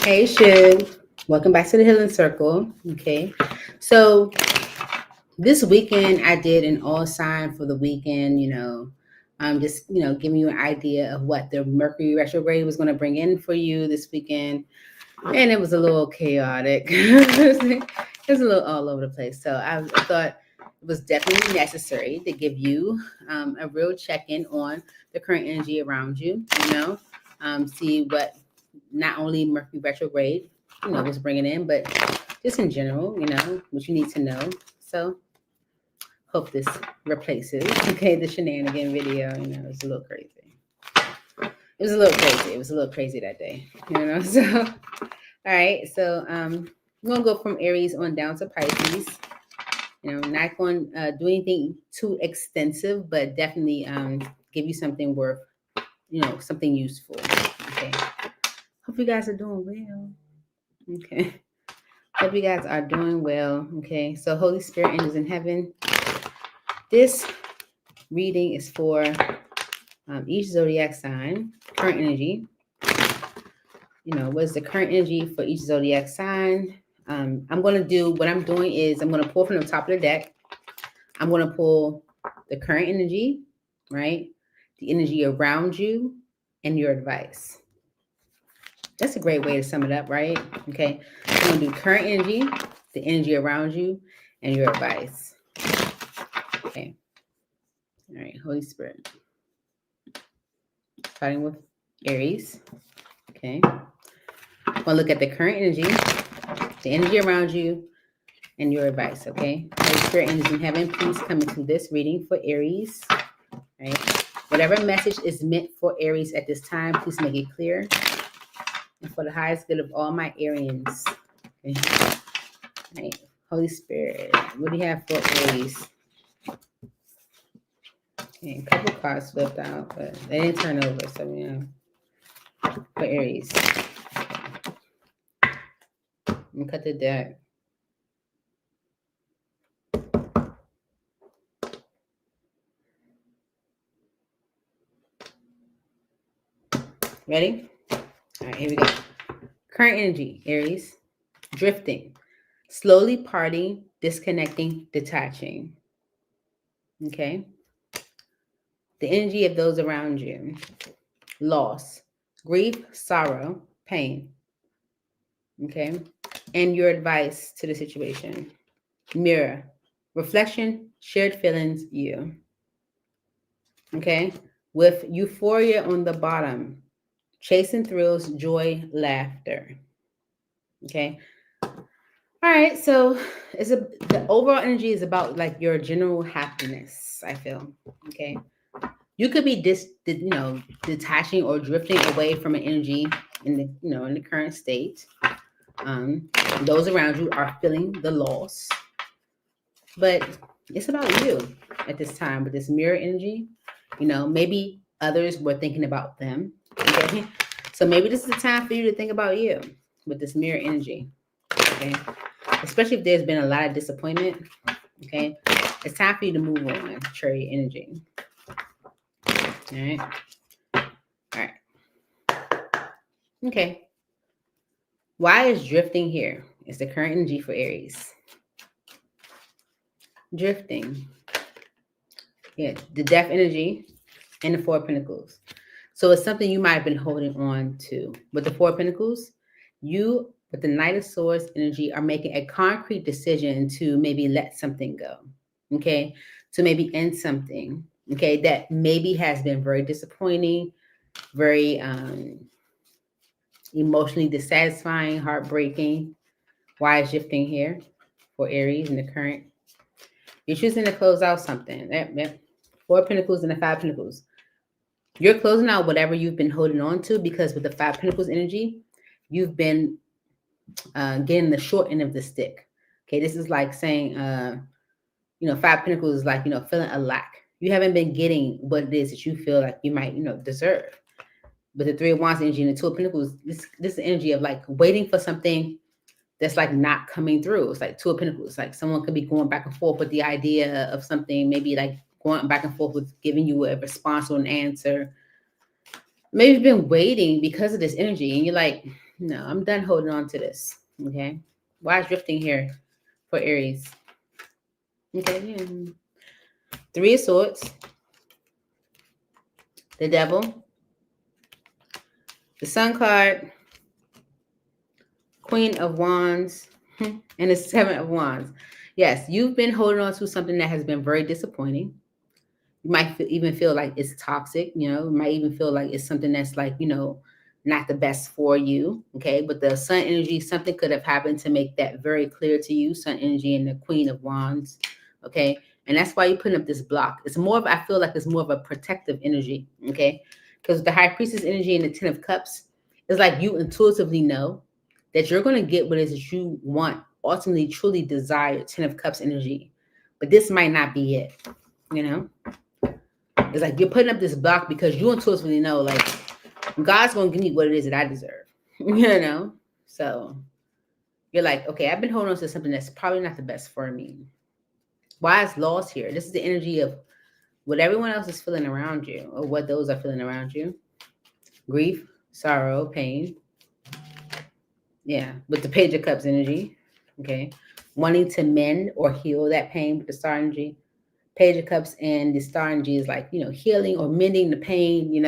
Hey, Shug. Welcome back to the Healing Circle. Okay. So this weekend I did an all sign for the weekend, just, giving you an idea of what the Mercury retrograde was going to bring in for you this weekend. And it was a little chaotic. It was a little all over the place. So I thought it was definitely necessary to give you a real check-in on the current energy around you, see what not only Mercury retrograde, was bringing in, but just in general, what you need to know. So hope this replaces, the shenanigan video. It's a little crazy. It was a little crazy. It was a little crazy that day, So, all right. So, we're gonna go from Aries on down to Pisces. Not going to do anything too extensive, but definitely give you something worth, something useful. Okay. Hope you guys are doing well. Okay. Hope you guys are doing well. Okay. So, Holy Spirit, angels in heaven. This reading is for each zodiac sign, current energy. What's the current energy for each zodiac sign? I'm going to do what I'm doing is I'm going to pull from the top of the deck. I'm going to pull the current energy, right? The energy around you and your advice. That's a great way to sum it up, right? Okay. I'm going to do current energy, the energy around you, and your advice. Okay. All right. Holy Spirit. Starting with Aries. Okay. I'm going to look at the current energy, the energy around you, and your advice, okay? Holy Spirit, angels in heaven, please come into this reading for Aries, right? Whatever message is meant for Aries at this time, please make it clear. And for the highest good of all my Arians, okay? All right. Holy Spirit, what do you have for Aries? Okay, a couple cards flipped out, but they didn't turn over, so, for Aries. Let me cut the deck. Ready? All right, here we go. Current energy, Aries. Drifting. Slowly parting, disconnecting, detaching. Okay? The energy of those around you. Loss. Grief, sorrow, pain. Okay? And your advice to the situation. Mirror. Reflection, shared feelings, you. Okay? With euphoria on the bottom. Chasing thrills, joy, laughter. Okay? All right, so the overall energy is about like your general happiness, I feel. Okay. You could be detaching or drifting away from an energy in the current state. Those around you are feeling the loss. But it's about you at this time with this mirror energy. Maybe others were thinking about them. Okay. So maybe this is the time for you to think about you with this mirror energy. Okay. Especially if there's been a lot of disappointment. Okay. It's time for you to move on, Cherry energy. All right. All right. Okay. Why is drifting here? It's the current energy for Aries. Drifting. Yeah, the death energy and the Four of Pentacles. So it's something you might have been holding on to. With the Four of Pentacles, you, with the Knight of Swords energy, are making a concrete decision to maybe let something go. Okay. To maybe end something. Okay. That maybe has been very disappointing, very emotionally dissatisfying, heartbreaking. Why is drifting here for Aries in the current? You're choosing to close out something. Yep. Four of Pentacles and the Five of Pentacles. You're closing out whatever you've been holding on to, because with the Five of Pentacles energy, you've been getting the short end of the stick. Okay, this is like saying, Five of Pentacles is like, feeling a lack. You haven't been getting what it is that you feel like you might, deserve. But the Three of Wands energy and the Two of Pentacles, this is the energy of like waiting for something that's like not coming through. It's like Two of Pentacles. Like someone could be going back and forth with the idea of something, maybe like going back and forth with giving you a response or an answer. Maybe you've been waiting because of this energy and you're like, No, I'm done holding on to this. Okay. Why is drifting here for Aries? Okay. Yeah. Three of Swords, the Devil, the Sun card, Queen of Wands, and the Seven of Wands. Yes, you've been holding on to something that has been very disappointing. You might even feel like it's toxic, you might even feel like it's something that's like, not the best for you. Okay. But the Sun energy, something could have happened to make that very clear to you. Sun energy and the Queen of Wands. Okay. And that's why you're putting up this block. It's more of, I feel like it's more of a protective energy. Okay. Because the High Priestess energy and the Ten of Cups is like you intuitively know that you're going to get what it is that you want, ultimately, truly desire. Ten of Cups energy. But this might not be it. It's like you're putting up this block because you intuitively know, like, God's going to give me what it is that I deserve, So you're like, okay, I've been holding on to something that's probably not the best for me. Why is loss here? This is the energy of what everyone else is feeling around you, or what those are feeling around you. Grief, sorrow, pain. Yeah, with the Page of Cups energy. Okay. Wanting to mend or heal that pain with the Star energy. Page of Cups and the Star energy is like, healing or mending the pain,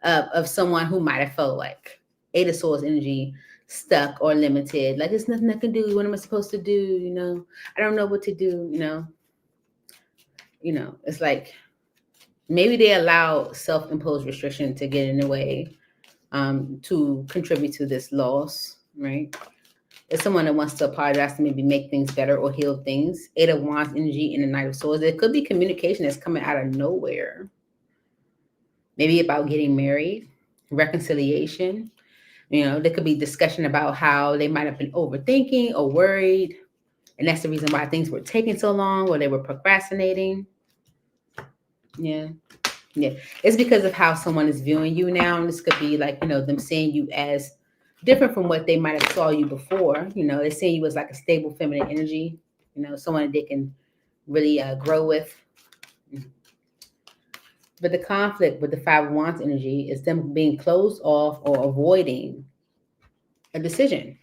of someone who might have felt like Eight of Swords energy, stuck or limited. Like, it's nothing I can do. What am I supposed to do? I don't know what to do. It's like maybe they allow self-imposed restriction to get in the way, to contribute to this loss, right? It's someone that wants to apologize to maybe make things better or heal things. Eight of Wands energy and the Knight of Swords. There could be communication that's coming out of nowhere. Maybe about getting married, reconciliation. There could be discussion about how they might have been overthinking or worried. And that's the reason why things were taking so long, or they were procrastinating. Yeah. It's because of how someone is viewing you now. And this could be like, them seeing you as different from what they might have saw you before. They're seeing you as like a stable feminine energy, someone that they can really grow with. But the conflict with the Five of Wands energy is them being closed off or avoiding a decision,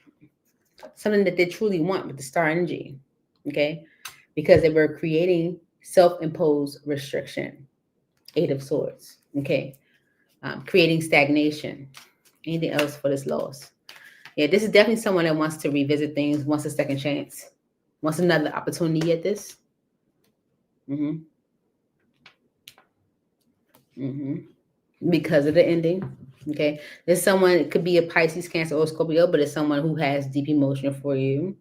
something that they truly want with the Star energy, okay? Because they were creating self-imposed restriction, Eight of Swords, okay? Creating stagnation. Anything else for this loss? Yeah, this is definitely someone that wants to revisit things, wants a second chance, wants another opportunity at this. Because of the ending. Okay. There's someone, it could be a Pisces, Cancer, or Scorpio, but it's someone who has deep emotion for you.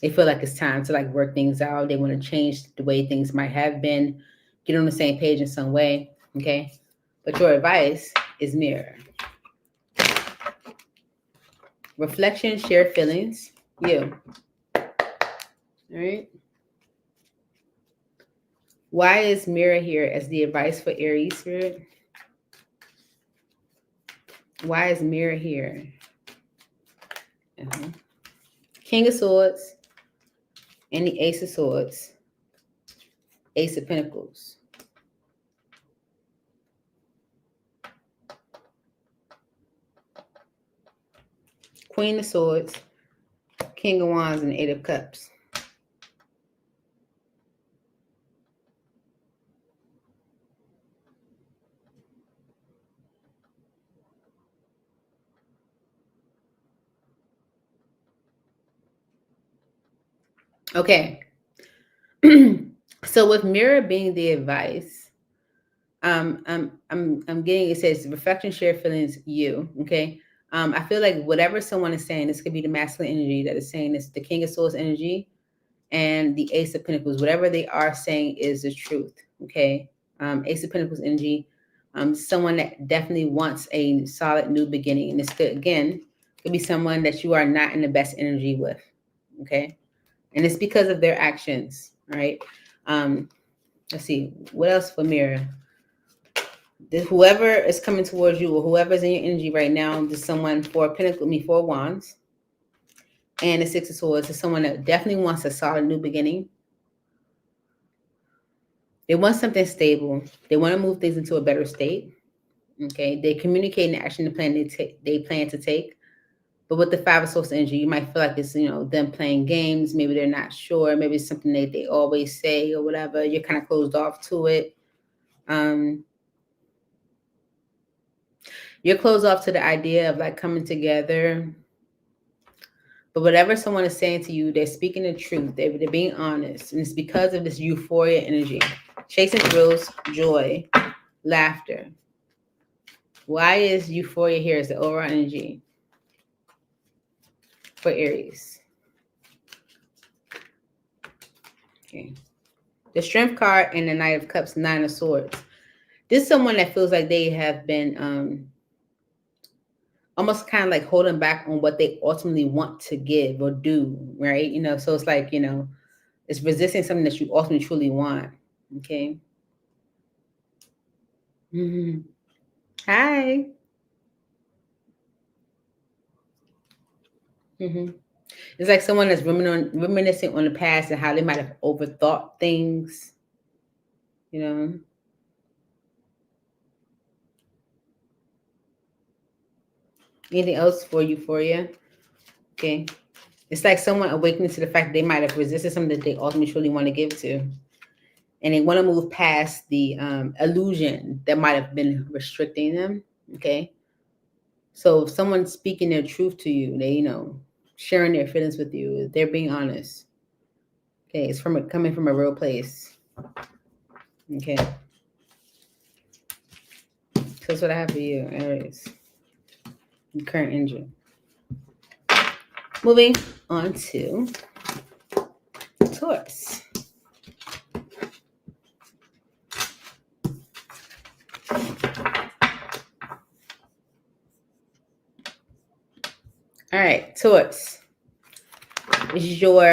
They feel like it's time to like work things out. They want to change the way things might have been, get on the same page in some way. Okay. But your advice is mirror. Reflection, share feelings. You. All right. Why is mirror here as the advice for Aries spirit? Why is mirror here? King of Swords and the Ace of Swords. Ace of Pentacles. Queen of Swords, King of Wands, and Eight of Cups. Okay. So with mirror being the advice, I'm getting, it says reflection, share feelings, you. Okay. I feel like whatever someone is saying, this could be the masculine energy that is saying this, the King of Swords energy and the Ace of Pentacles. Whatever they are saying is the truth. Okay. Ace of Pentacles energy. Someone that definitely wants a solid new beginning. And this could be someone that you are not in the best energy with. Okay. And it's because of their actions. All right. Let's see. What else for mirror? Whoever is coming towards you, or whoever's in your energy right now, there's someone for Four Wands and the Six of Swords is someone that definitely wants a solid new beginning. They want something stable. They want to move things into a better state. Okay, they communicate and action the plan they plan to take. But with the Five of Swords energy, you might feel like it's, them playing games. Maybe they're not sure. Maybe it's something that they always say or whatever. You're kind of closed off to it. You're closed off to the idea of like coming together. But whatever someone is saying to you, they're speaking the truth. They're being honest. And it's because of this euphoria energy. Chasing thrills, joy, laughter. Why is euphoria here as the overall energy for Aries? Okay. The Strength card and the Knight of Cups, Nine of Swords. This is someone that feels like they have been almost kind of like holding back on what they ultimately want to give or do, right? So it's like, it's resisting something that you ultimately truly want. Okay. Mm-hmm. Hi. Mm-hmm. It's like someone that's reminiscing on the past and how they might have overthought things. Anything else for euphoria? Okay. It's like someone awakening to the fact that they might have resisted something that they ultimately truly want to give to. And they want to move past the illusion that might have been restricting them. Okay. So if someone's speaking their truth to you, they, sharing their feelings with you, they're being honest. Okay. It's coming from a real place. Okay. So that's what I have for you, Aries. Current energy. Moving on to Taurus. All right, Taurus. This is your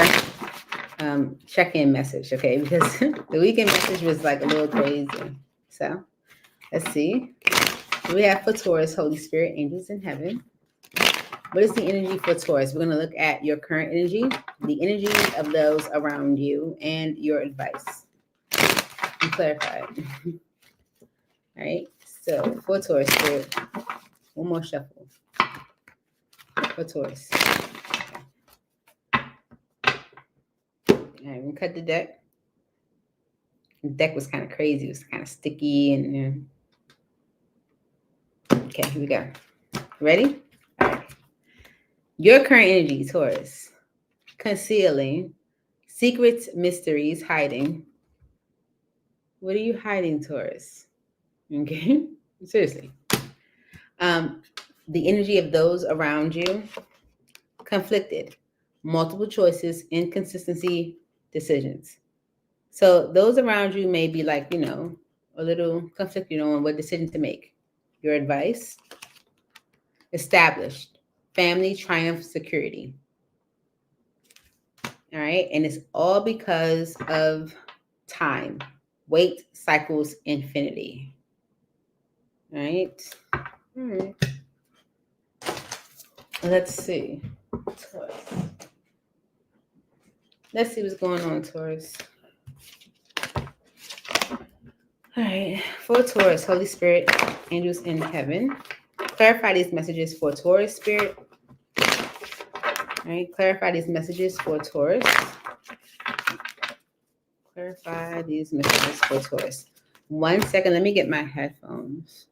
check-in message, okay? Because the weekend message was like a little crazy. So let's see. We have for Taurus, Holy Spirit, angels in heaven. What is the energy for Taurus? We're going to look at your current energy, the energy of those around you, and your advice. And clarify it. All right. So for Taurus, Spirit, one more shuffle. For Taurus. All right, we'll cut the deck. The deck was kind of crazy. It was kind of sticky and okay, here we go. Ready? All right. Your current energy, Taurus. Concealing. Secrets, mysteries, hiding. What are you hiding, Taurus? Okay. Seriously. The energy of those around you. Conflicted. Multiple choices, inconsistency, decisions. So those around you may be like, a little conflicted on what decision to make. Your advice. Established. Family, triumph, security. All right. And it's all because of time. Weight, cycles, infinity. All right. All right. Let's see. Taurus. Let's see what's going on, Taurus. All right. For Taurus, Holy Spirit, angels in heaven. Clarify these messages for Taurus, Spirit. All right. Clarify these messages for Taurus. Clarify these messages for Taurus. 1 second. Let me get my headphones.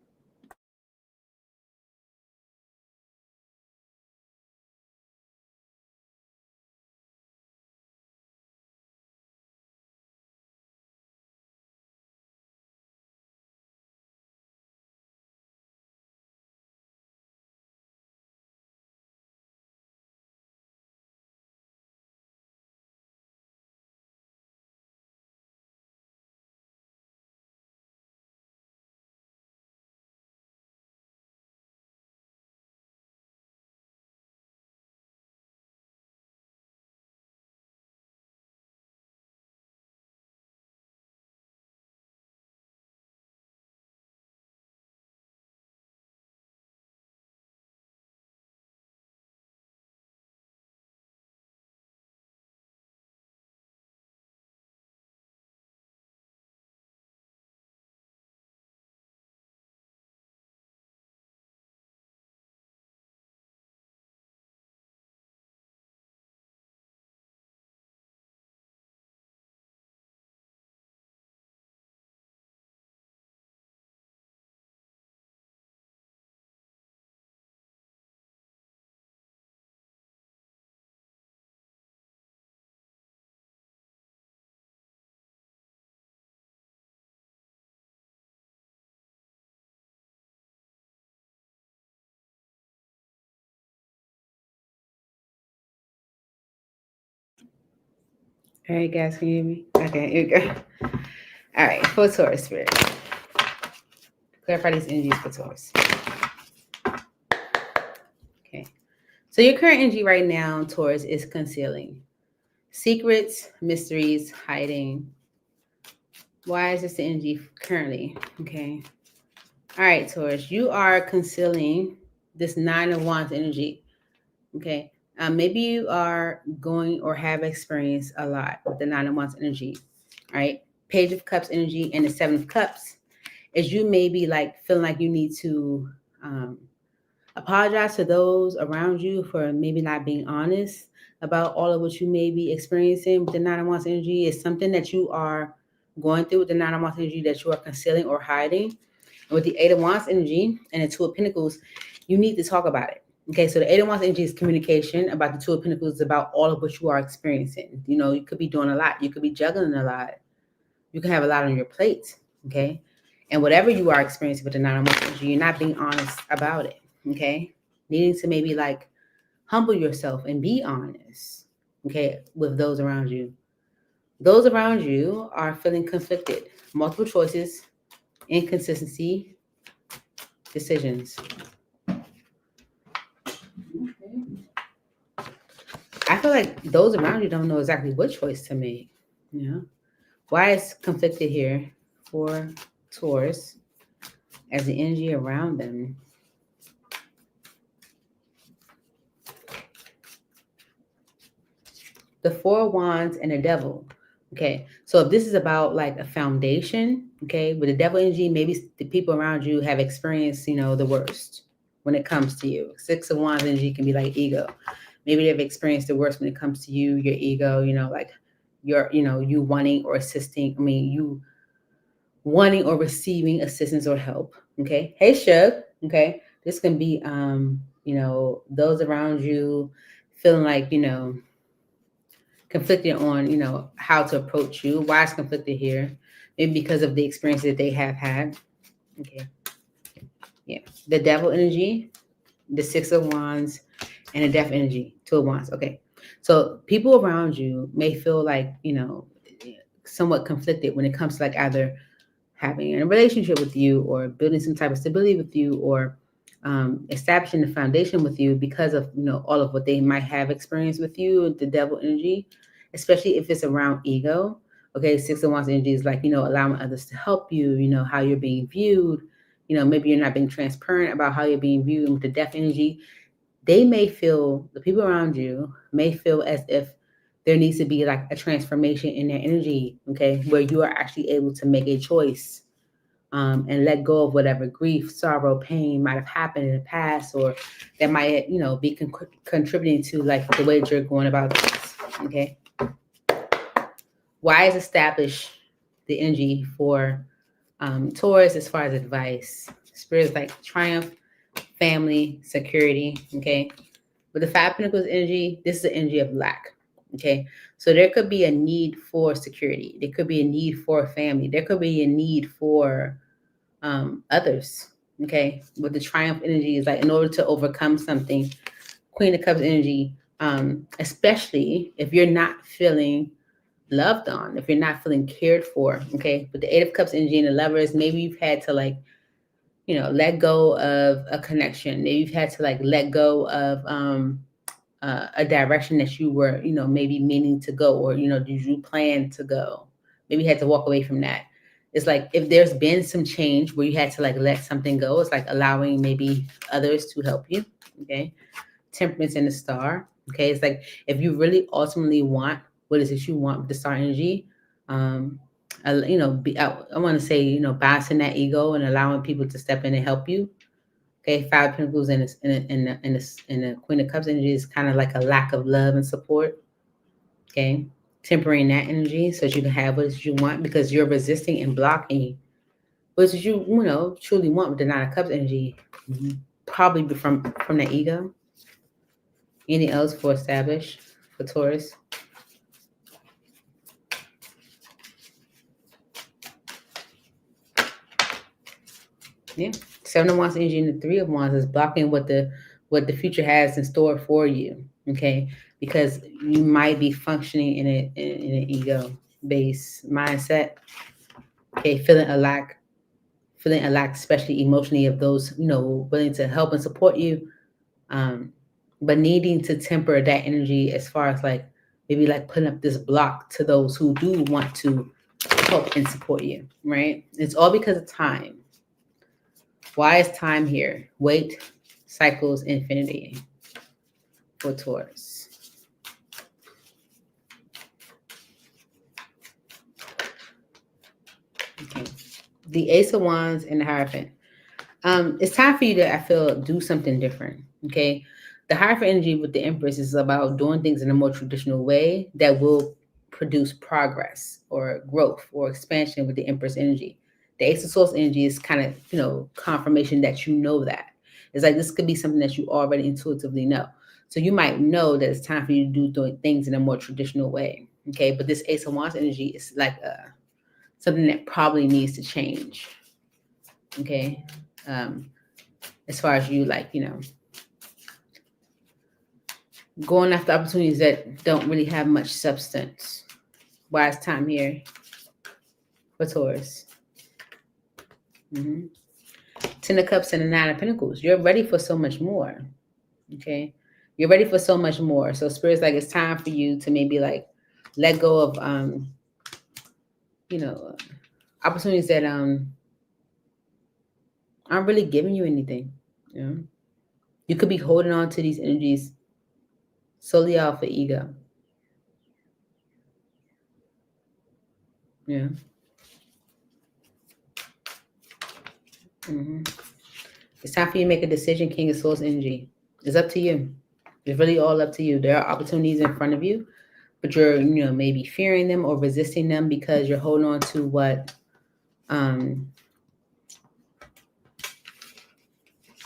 All right, guys, can you hear me? Okay, here we go. All right, for Taurus spirit. Clarify these energies for Taurus. Okay. So your current energy right now, Taurus, is concealing. Secrets, mysteries, hiding. Why is this the energy currently? Okay. All right, Taurus, you are concealing this Nine of Wands energy. Okay. Maybe you are going or have experienced a lot with the Nine of Wands energy. All right. Page of Cups energy and the Seven of Cups is you maybe like feeling like you need to apologize to those around you for maybe not being honest about all of what you may be experiencing with the Nine of Wands energy. Is something that you are going through with the Nine of Wands energy that you are concealing or hiding. And with the Eight of Wands energy and the Two of Pentacles, you need to talk about it. Okay, so the Eight of Wands energy is communication. About the Two of Pentacles is about all of what you are experiencing. You know, you could be doing a lot. You could be juggling a lot. You can have a lot on your plate. Okay, and whatever you are experiencing with the Nine of Wands energy, you're not being honest about it. Okay, needing to maybe like humble yourself and be honest. Okay, with those around you. Those around you are feeling conflicted. Multiple choices, inconsistency, decisions. I feel like those around you don't know exactly what choice to make. You know, why is conflicted here for Taurus as the energy around them? The Four of Wands and the Devil. Okay, so if this is about like a foundation, okay, with the Devil energy, maybe the people around you have experienced, you know, the worst when it comes to you. Six of Wands energy can be like ego. Maybe they've experienced the worst when it comes to you, your ego, you know, like your, you know, you wanting or assisting. I mean, you wanting or receiving assistance or help. Okay. Hey, Shug. Okay. This can be, you know, those around you feeling like, you know, conflicted on, you know, how to approach you. Why is conflicted here? Maybe because of the experience that they have had. Okay. Yeah. The Devil energy, the Six of Wands, and the Death energy, Two of Wands. Okay. So people around you may feel like, you know, somewhat conflicted when it comes to like either having a relationship with you or building some type of stability with you or establishing the foundation with you because of, you know, all of what they might have experienced with you, the Devil energy, especially if it's around ego. Okay, Six of Wands energy is like, you know, allowing others to help you, you know, how you're being viewed. You know, maybe you're not being transparent about how you're being viewed. And with the Death energy, they may feel, the people around you may feel as if there needs to be like a transformation in their energy, okay, where you are actually able to make a choice and let go of whatever grief, sorrow, pain might have happened in the past, or that might, you know, be contributing to like the way that you're going about this, okay? Why is established the energy for Taurus as far as advice? Spirits like triumph, family, security, okay? With the Five Pentacles energy, this is the energy of lack. Okay. So there could be a need for security. There could be a need for a family. There could be a need for others. Okay. With the Triumph energy is like in order to overcome something, Queen of Cups energy, especially if you're not feeling loved on, if you're not feeling cared for. Okay. With the Eight of Cups energy and the Lovers, maybe you've had to like, you know, let go of a connection. Maybe you've had to like let go of a direction that you were, you know, maybe meaning to go, or, you know, did you plan to go? Maybe you had to walk away from that. It's like if there's been some change where you had to like let something go, it's like allowing maybe others to help you. Okay. Temperance and the Star. Okay. It's like if you really ultimately want what is it you want with the Star energy, you know, I want to say, you know, balancing that ego and allowing people to step in and help you. Okay, Five Pentacles and the Queen of Cups energy is kind of like a lack of love and support. Okay, tempering that energy so that you can have what you want because you're resisting and blocking what you know truly want with the Nine of Cups energy, probably from the ego. Anything else for established for Taurus? Yeah, Seven of Wands energy and the Three of Wands is blocking what the what the future has in store for you, okay? Because you might be functioning in an ego-based mindset, okay? Feeling a lack, especially emotionally, of those, willing to help and support you, but needing to temper that energy as far as like maybe like putting up this block to those who do want to help and support you, right? It's all because of time. Why is time here? Wait, cycles, infinity for Taurus. Okay. The Ace of Wands and the Hierophant. It's time for you to, I feel, do something different, okay? The Hierophant energy with the Empress is about doing things in a more traditional way that will produce progress or growth or expansion with the Empress energy. The Ace of Swords energy is kind of, confirmation that you know that. It's like this could be something that you already intuitively know. So you might know that it's time for you to do things in a more traditional way, okay? But this Ace of Wands energy is like something that probably needs to change, okay? As far as you going after opportunities that don't really have much substance. Wise time here for Taurus. Ten of Cups and the Nine of Pentacles. You're ready for so much more, okay? You're ready for so much more. So Spirit's like, it's time for you to maybe like let go of, opportunities that aren't really giving you anything. You could be holding on to these energies solely out for ego. Yeah. It's time for you to make a decision, King of Swords energy. It's up to you. It's really all up to you. There are opportunities in front of you, but you're, maybe fearing them or resisting them because you're holding on to what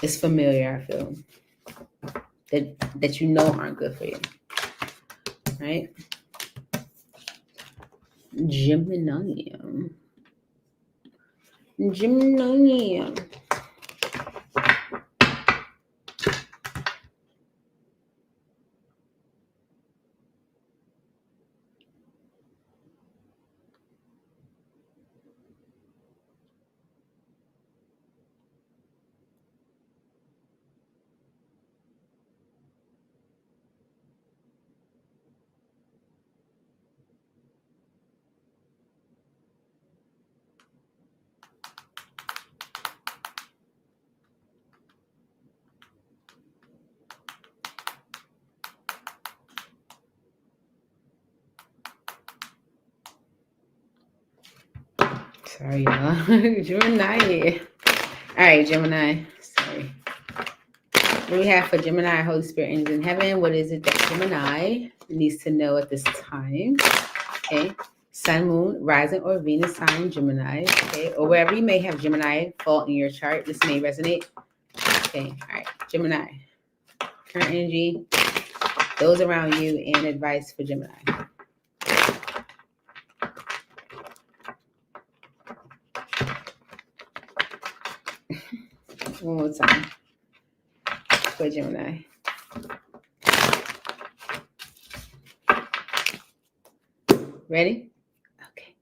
is familiar, I feel. That you know aren't good for you. Right? Gemini. Sorry, y'all. Gemini. All right, Gemini. Sorry. What do we have for Gemini? Holy Spirit, angels in heaven. What is it that Gemini needs to know at this time? Okay. Sun, moon, rising, or Venus sign, Gemini. Okay. Or wherever you may have Gemini fall in your chart, this may resonate. Okay. All right. Gemini. Current energy, those around you, and advice for Gemini. One more time for Gemini. Ready? Okay.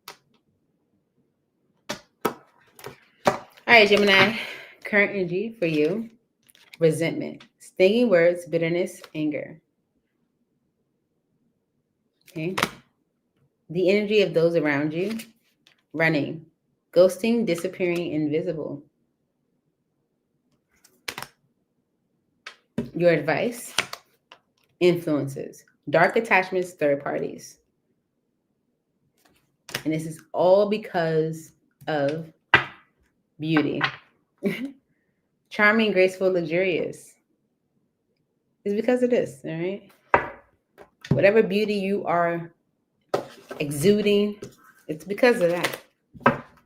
All right, Gemini. Current energy for you. Resentment, stinging words, bitterness, anger. Okay. The energy of those around you. Running, ghosting, disappearing, invisible. Your advice. Influences, dark attachments, third parties. And this is all because of beauty. Charming, graceful, luxurious. It's because of this, all right? Whatever beauty you are exuding, it's because of that.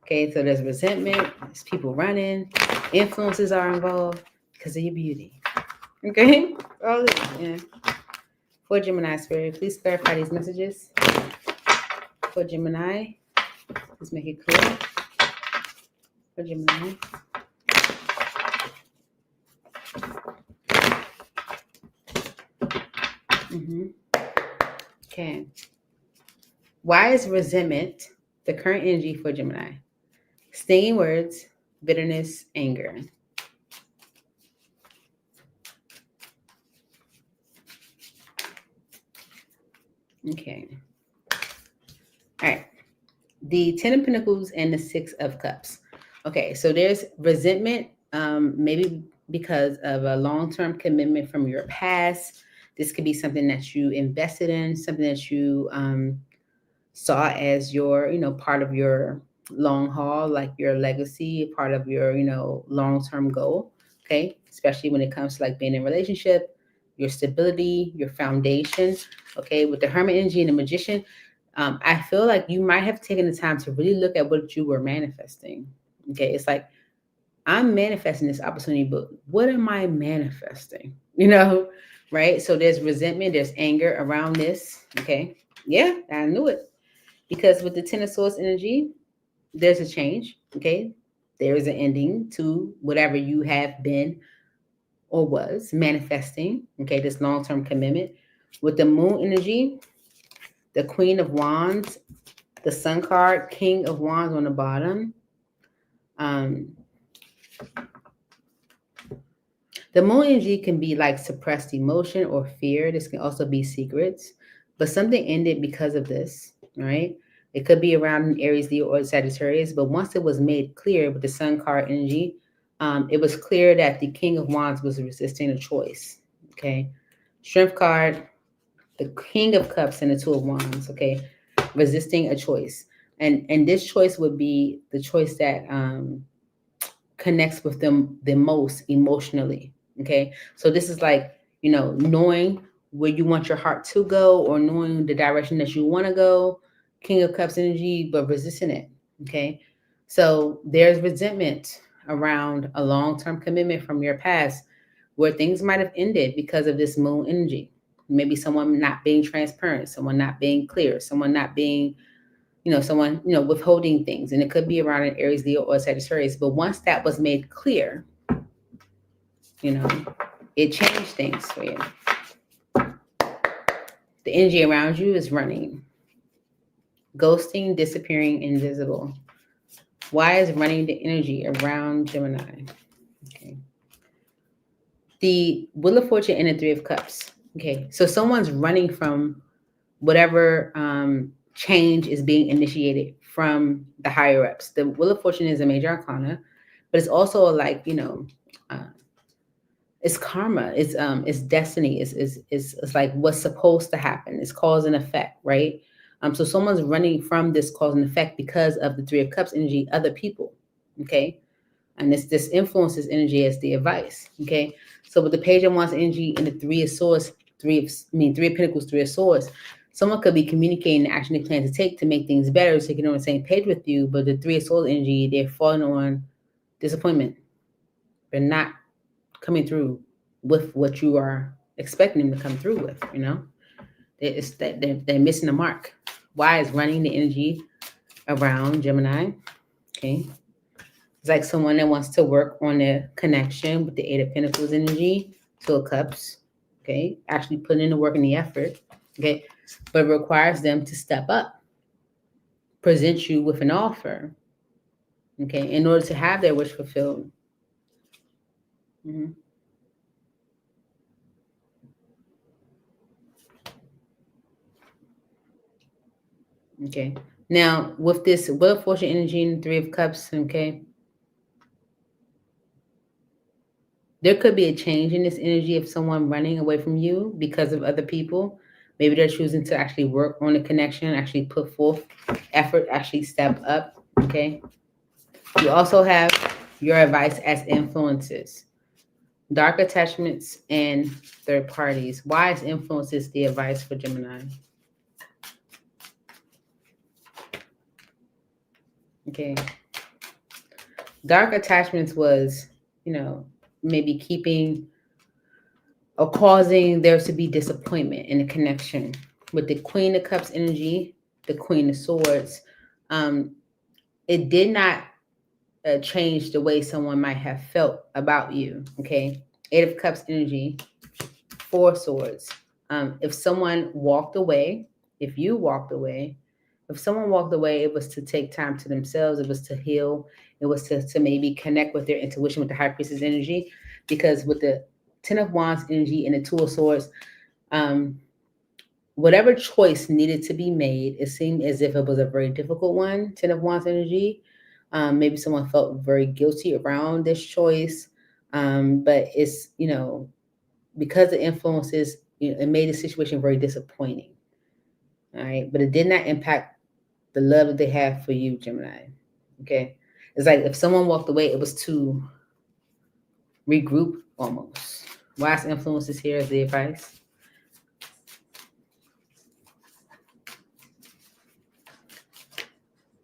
Okay, so there's resentment, there's people running, influences are involved because of your beauty. Okay? All this, yeah. For Gemini Spirit, please clarify these messages. For Gemini, let's make it clear. For Gemini. Okay. Why is resentment the current energy for Gemini? Stinging words, bitterness, anger. Okay. All right. The 10 of Pentacles and the 6 of Cups. Okay, so there's resentment, maybe because of a long-term commitment from your past. This could be something that you invested in, something that you saw as your, part of your long haul, like your legacy, part of your, long-term goal. Okay, especially when it comes to like being in a relationship, your stability, your foundation. Okay, with the Hermit energy and the Magician, I feel like you might have taken the time to really look at what you were manifesting. Okay, it's like I'm manifesting this opportunity, but what am I manifesting? Right? So there's resentment, there's anger around this. Okay, yeah, I knew it. Because with the Ten of Swords energy, there's a change. Okay, there is an ending to whatever you have been or was manifesting. Okay, this long-term commitment. With the Moon energy, the Queen of Wands, the Sun card, King of Wands on the bottom. The Moon energy can be like suppressed emotion or fear. This can also be secrets, but something ended because of this, right? It could be around an Aries, Leo, or Sagittarius, but once it was made clear with the Sun card energy, it was clear that the King of Wands was resisting a choice, okay? Strength card, the King of Cups, and the Two of Wands, okay? Resisting a choice. And this choice would be the choice that connects with them the most emotionally, okay? So this is like, knowing where you want your heart to go or knowing the direction that you want to go. King of Cups energy, but resisting it, okay? So there's resentment around a long-term commitment from your past where things might have ended because of this Moon energy. Maybe someone not being transparent, someone not being clear, someone not being, someone, withholding things. And it could be around an Aries, Leo, or Sagittarius. But once that was made clear, it changed things for you. The energy around you is running. Ghosting, disappearing, invisible. Why is running the energy around Gemini? Okay. The Wheel of Fortune and the Three of Cups. Okay. So someone's running from whatever change is being initiated from the higher ups. The Wheel of Fortune is a major arcana, but it's also like, it's karma, it's destiny, it's like what's supposed to happen. It's cause and effect, right? So someone's running from this cause and effect because of the Three of Cups energy, other people, okay? And this influences energy as the advice, okay? So with the Page of Wands energy and the Three of Swords, Three of Pentacles, Three of Swords, someone could be communicating the action they plan to take to make things better, so they get on the same page with you. But the Three of Swords energy, they're falling on disappointment. They're not coming through with what you are expecting them to come through with, It's that they're missing the mark. Why is running the energy around Gemini? Okay. It's like someone that wants to work on their connection with the Eight of Pentacles energy, Two of Cups, okay? Actually putting in the work and the effort, okay? But it requires them to step up, present you with an offer, okay, in order to have their wish fulfilled. Mm-hmm. Okay. Now, with this Wheel of Fortune energy and Three of Cups, okay, there could be a change in this energy of someone running away from you because of other people. Maybe they're choosing to actually work on the connection, actually put forth effort, actually step up, okay? You also have your advice as influences. Dark attachments and third parties. Why is influences the advice for Gemini? Okay. Dark attachments was, maybe keeping or causing there to be disappointment in a connection. With the Queen of Cups energy, the Queen of Swords, it did not change the way someone might have felt about you, okay? Eight of Cups energy, Four of Swords. If someone walked away, if you walked away, if someone walked away, it was to take time to themselves. It was to heal. It was to maybe connect with their intuition, with the High Priestess energy. Because with the Ten of Wands energy and the Two of Swords, whatever choice needed to be made, it seemed as if it was a very difficult one. Ten of Wands energy. Maybe someone felt very guilty around this choice. But it's, because the influences, it made the situation very disappointing. All right. But it did not impact the love that they have for you, Gemini. Okay. It's like if someone walked away, it was to regroup almost. Wise influences here is the advice.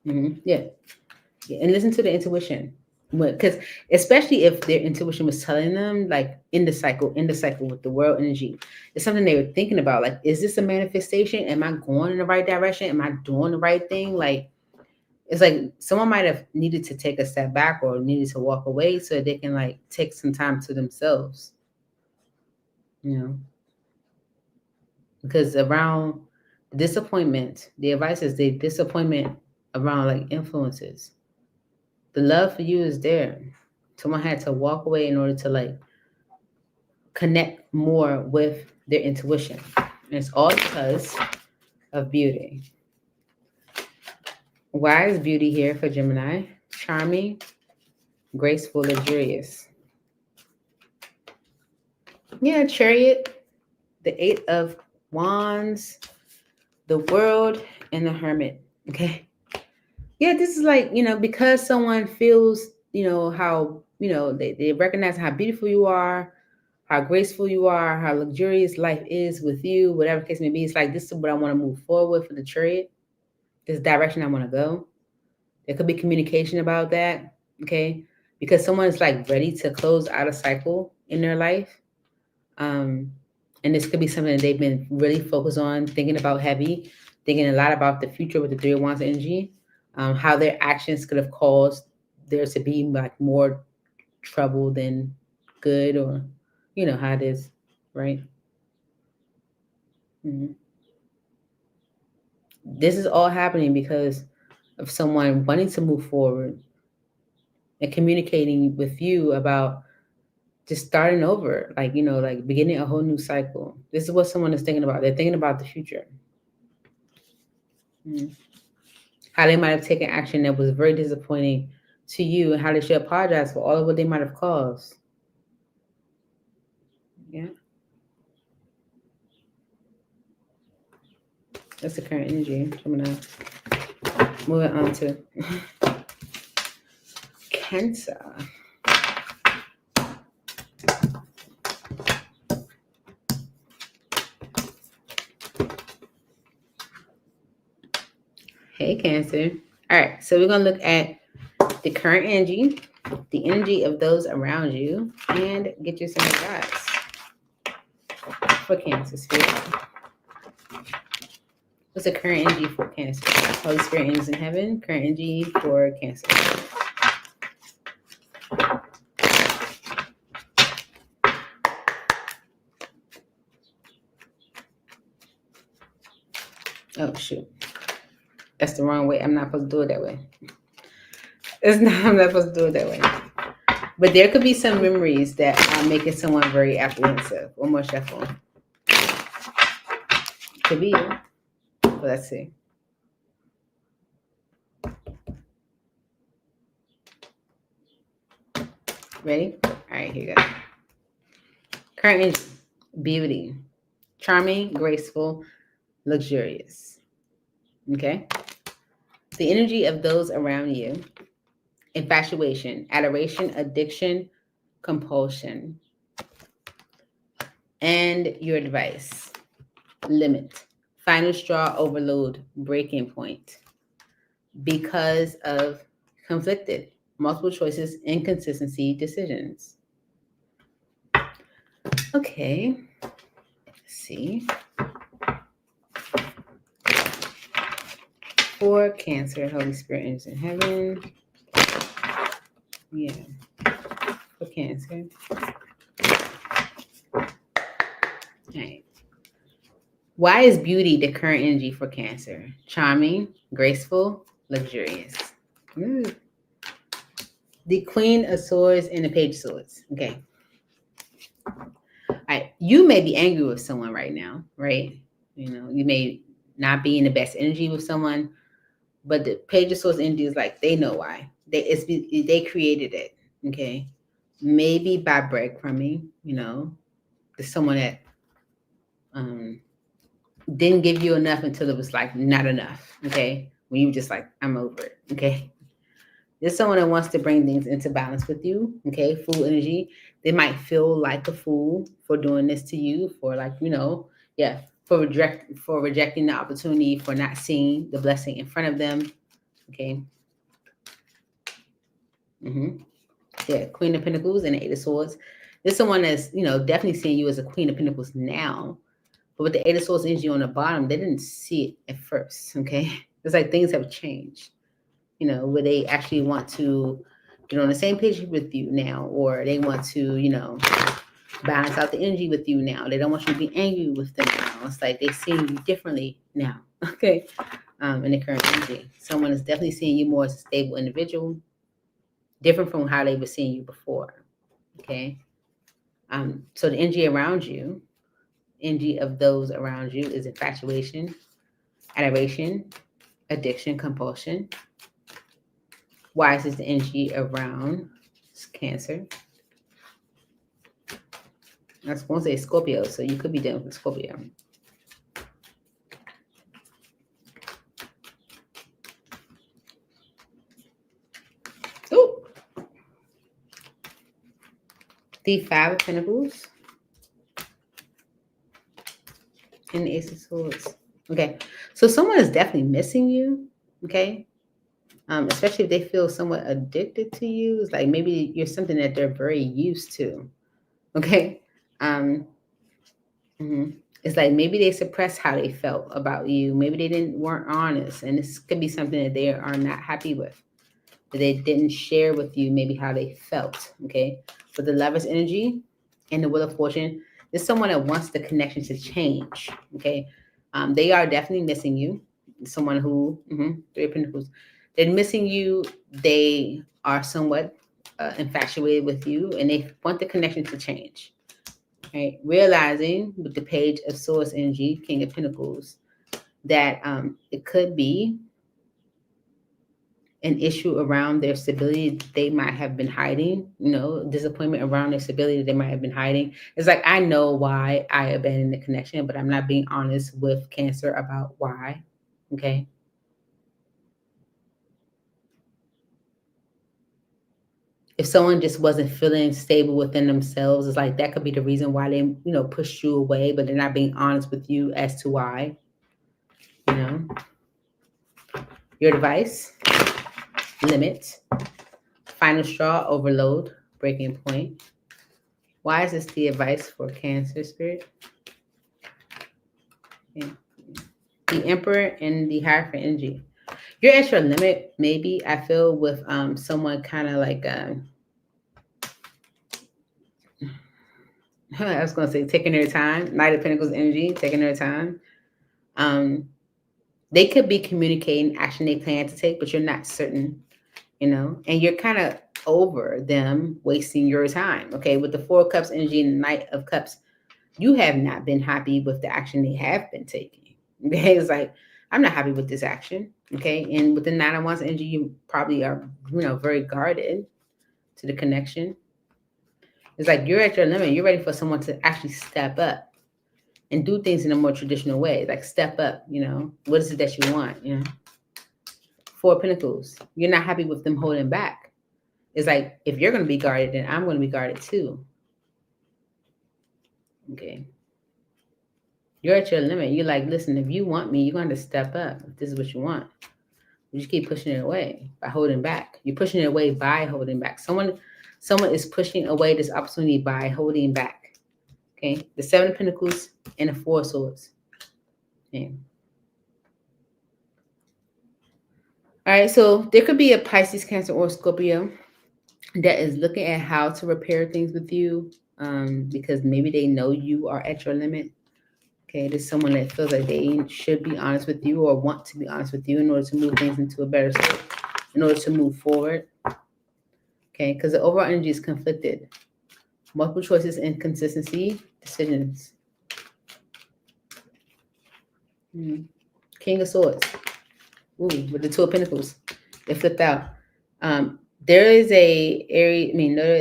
Yeah. And listen to the intuition. Because especially if their intuition was telling them, like, in the cycle with the world energy, it's something they were thinking about. Like, is this a manifestation? Am I going in the right direction? Am I doing the right thing? Like, it's like someone might have needed to take a step back or needed to walk away so that they can, like, take some time to themselves. Because around disappointment, the advice is the disappointment around, like, influences. The love for you is there. Someone had to walk away in order to, like, connect more with their intuition. And it's all because of beauty. Why is beauty here for Gemini? Charming, graceful, luxurious. Yeah, Chariot, the Eight of Wands, the World, and the Hermit. Okay. Yeah, this is like, because someone feels, how, they recognize how beautiful you are, how graceful you are, how luxurious life is with you, whatever case may be. It's like, this is what I want to move forward with for the Chariot. This direction I want to go. There could be communication about that, okay? Because someone's, like, ready to close out a cycle in their life. And this could be something that they've been really focused on, thinking about heavy, thinking a lot about the future with the Three of Wands energy, how their actions could have caused there to be, like, more trouble than good, or, how it is, right? This is all happening because of someone wanting to move forward and communicating with you about just starting over, like, like beginning a whole new cycle. This is what someone is thinking about. They're thinking about the future. How they might have taken action that was very disappointing to you, and how they should apologize for all of what they might have caused. Yeah. That's the current energy. I'm going to move it on to Cancer. Hey, Cancer. All right, so we're going to look at the current energy, the energy of those around you, and get you some advice for Cancer Spirit. What's the current energy for Cancer? Holy Spirit, angels in heaven, current energy for Cancer. Oh, shoot. That's the wrong way. I'm not supposed to do it that way. I'm not supposed to do it that way. But there could be some memories that are making someone very apprehensive. One more shuffle. Could be you. But let's see. Ready? All right, here you go. Current energy, beauty, charming, graceful, luxurious. Okay? The energy of those around you: infatuation, adoration, addiction, compulsion. And your advice: limit, final straw, overload, breaking point. Because of conflicted, multiple choices, inconsistency, decisions. Okay, let's see. For Cancer, Holy Spirit, angels in heaven. Yeah, for Cancer. All right. Why is beauty the current energy for Cancer? Charming, graceful, luxurious. The Queen of Swords and the Page of Swords. Okay. All right. You may be angry with someone right now, right? You may not be in the best energy with someone, but the Page of Swords energy is like they know why. They created it. Okay. Maybe by breadcrumbing, there's someone that didn't give you enough until it was like not enough. Okay. When you were just like, I'm over it. Okay. There's someone that wants to bring things into balance with you. Okay. Fool energy. They might feel like a fool for doing this to you, for like, for rejecting the opportunity, for not seeing the blessing in front of them. Okay. Yeah, Queen of Pentacles and the Eight of Swords. There's someone that's, definitely seeing you as a Queen of Pentacles now. But with the Eight of Swords energy on the bottom, they didn't see it at first, okay? It's like things have changed, where they actually want to get on the same page with you now, or they want to, balance out the energy with you now. They don't want you to be angry with them now. It's like they see you differently now, okay? In the current energy. Someone is definitely seeing you more as a stable individual, different from how they were seeing you before, okay? So the energy around you, energy of those around you is infatuation, adoration, addiction, compulsion. Why is this the energy around Cancer? I was going to say Scorpio, so you could be dealing with Scorpio. Ooh. The Five of Pentacles and the Ace of Swords. Okay, so someone is definitely missing you, okay? Especially if they feel somewhat addicted to you. It's like maybe you're something that they're very used to, okay? It's like maybe they suppressed how they felt about you. Maybe they weren't honest, and this could be something that they are not happy with. That they didn't share with you maybe how they felt, okay? With the Lover's energy and the Wheel of Fortune, there's someone that wants the connection to change, okay? They are definitely missing you. Someone who, Three of Pentacles, they're missing you. They are somewhat infatuated with you, and they want the connection to change. Right? Realizing with the Page of Swords energy, King of Pentacles, that it could be an issue around their stability they might have been hiding, disappointment around their stability they might have been hiding. It's like, I know why I abandoned the connection, but I'm not being honest with Cancer about why, okay? If someone just wasn't feeling stable within themselves, it's like that could be the reason why they, pushed you away, but they're not being honest with you as to why, Your advice, limit, final straw, overload, breaking point. Why is this the advice for Cancer spirit? Okay. The Emperor and the Hierophant energy. You're at your limit, maybe, I feel, with someone kind of like, I was going to say taking their time. Knight of Pentacles energy, taking their time. They could be communicating action they plan to take, but you're not certain, and you're kind of over them wasting your time, okay? With the Four of Cups energy and the Knight of Cups, you have not been happy with the action they have been taking, okay? It's like, I'm not happy with this action, okay? And with the Nine of Wands energy, you probably are, very guarded to the connection. It's like you're at your limit. You're ready for someone to actually step up and do things in a more traditional way, like step up, what is it that you want, Four of Pentacles, you're not happy with them holding back. It's like, if you're going to be guarded, then I'm going to be guarded too, okay? You're at your limit. You're like, listen, if you want me, you're going to step up. If this is what you want, you just keep pushing it away by holding back. You're pushing it away by holding back. Someone is pushing away this opportunity by holding back. Okay, the Seven of Pentacles and the Four of Swords. Okay. All right, so there could be a Pisces, Cancer, or Scorpio that is looking at how to repair things with you, because maybe they know you are at your limit. Okay, there's someone that feels like they should be honest with you or want to be honest with you in order to move things into a better state, in order to move forward. Okay, because the overall energy is conflicted. Multiple choices, inconsistency, decisions. King of Swords. Ooh, with the Two of Pentacles. They flipped out. There is a Aries,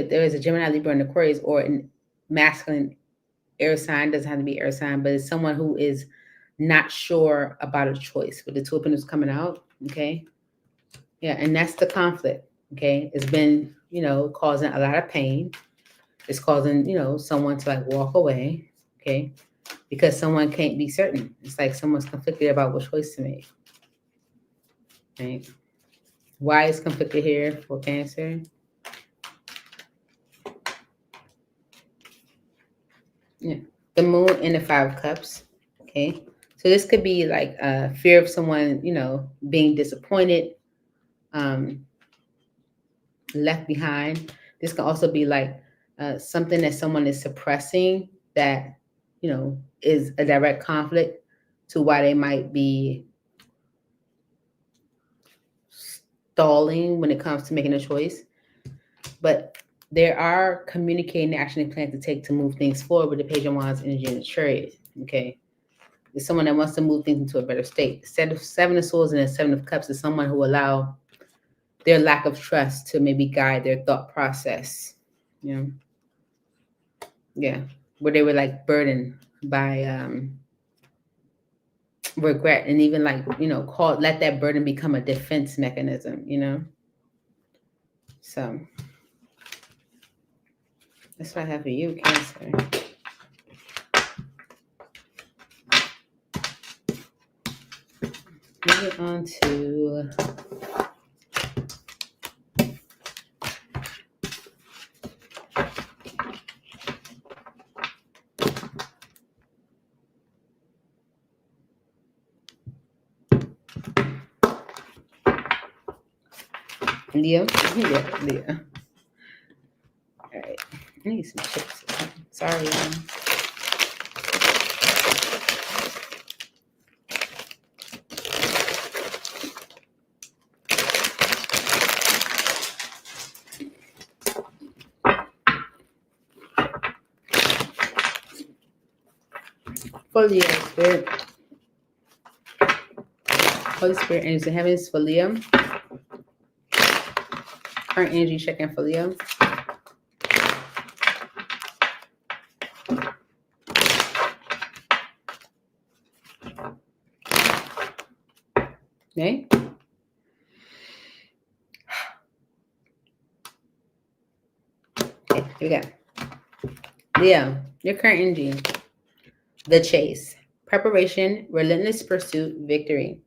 there is a Gemini, Libra, and Aquarius, or a masculine air sign. Doesn't have to be air sign, but it's someone who is not sure about a choice. With the Two of Pentacles coming out, okay? Yeah, and that's the conflict, okay? It's been, causing a lot of pain. It's causing, someone to like walk away, okay? Because someone can't be certain. It's like someone's conflicted about what choice to make, right? Why is conflicted here for Cancer? Yeah, the Moon and the Five of Cups, okay? So this could be like fear of someone, being disappointed, left behind. This can also be like something that someone is suppressing that, is a direct conflict to why they might be stalling when it comes to making a choice. But there are communicating action and plans to take to move things forward with the Page of Wands energy and the Chariot, okay? It's someone that wants to move things into a better state. Instead of Seven of Swords and the Seven of Cups is someone who allow their lack of trust to maybe guide their thought process, Yeah, where they were like burdened by regret, and even like, let that burden become a defense mechanism, So that's what I have for you, Cancer. Moving on to Leo. Yeah, Leo. All right. I need some chips. Sorry, For Leo, Spirit. Holy Spirit, energy in heavens for Leo. Current energy check-in for Leo. Okay. Okay, here we go. Leo, your current energy. The chase. Preparation, relentless pursuit, victory.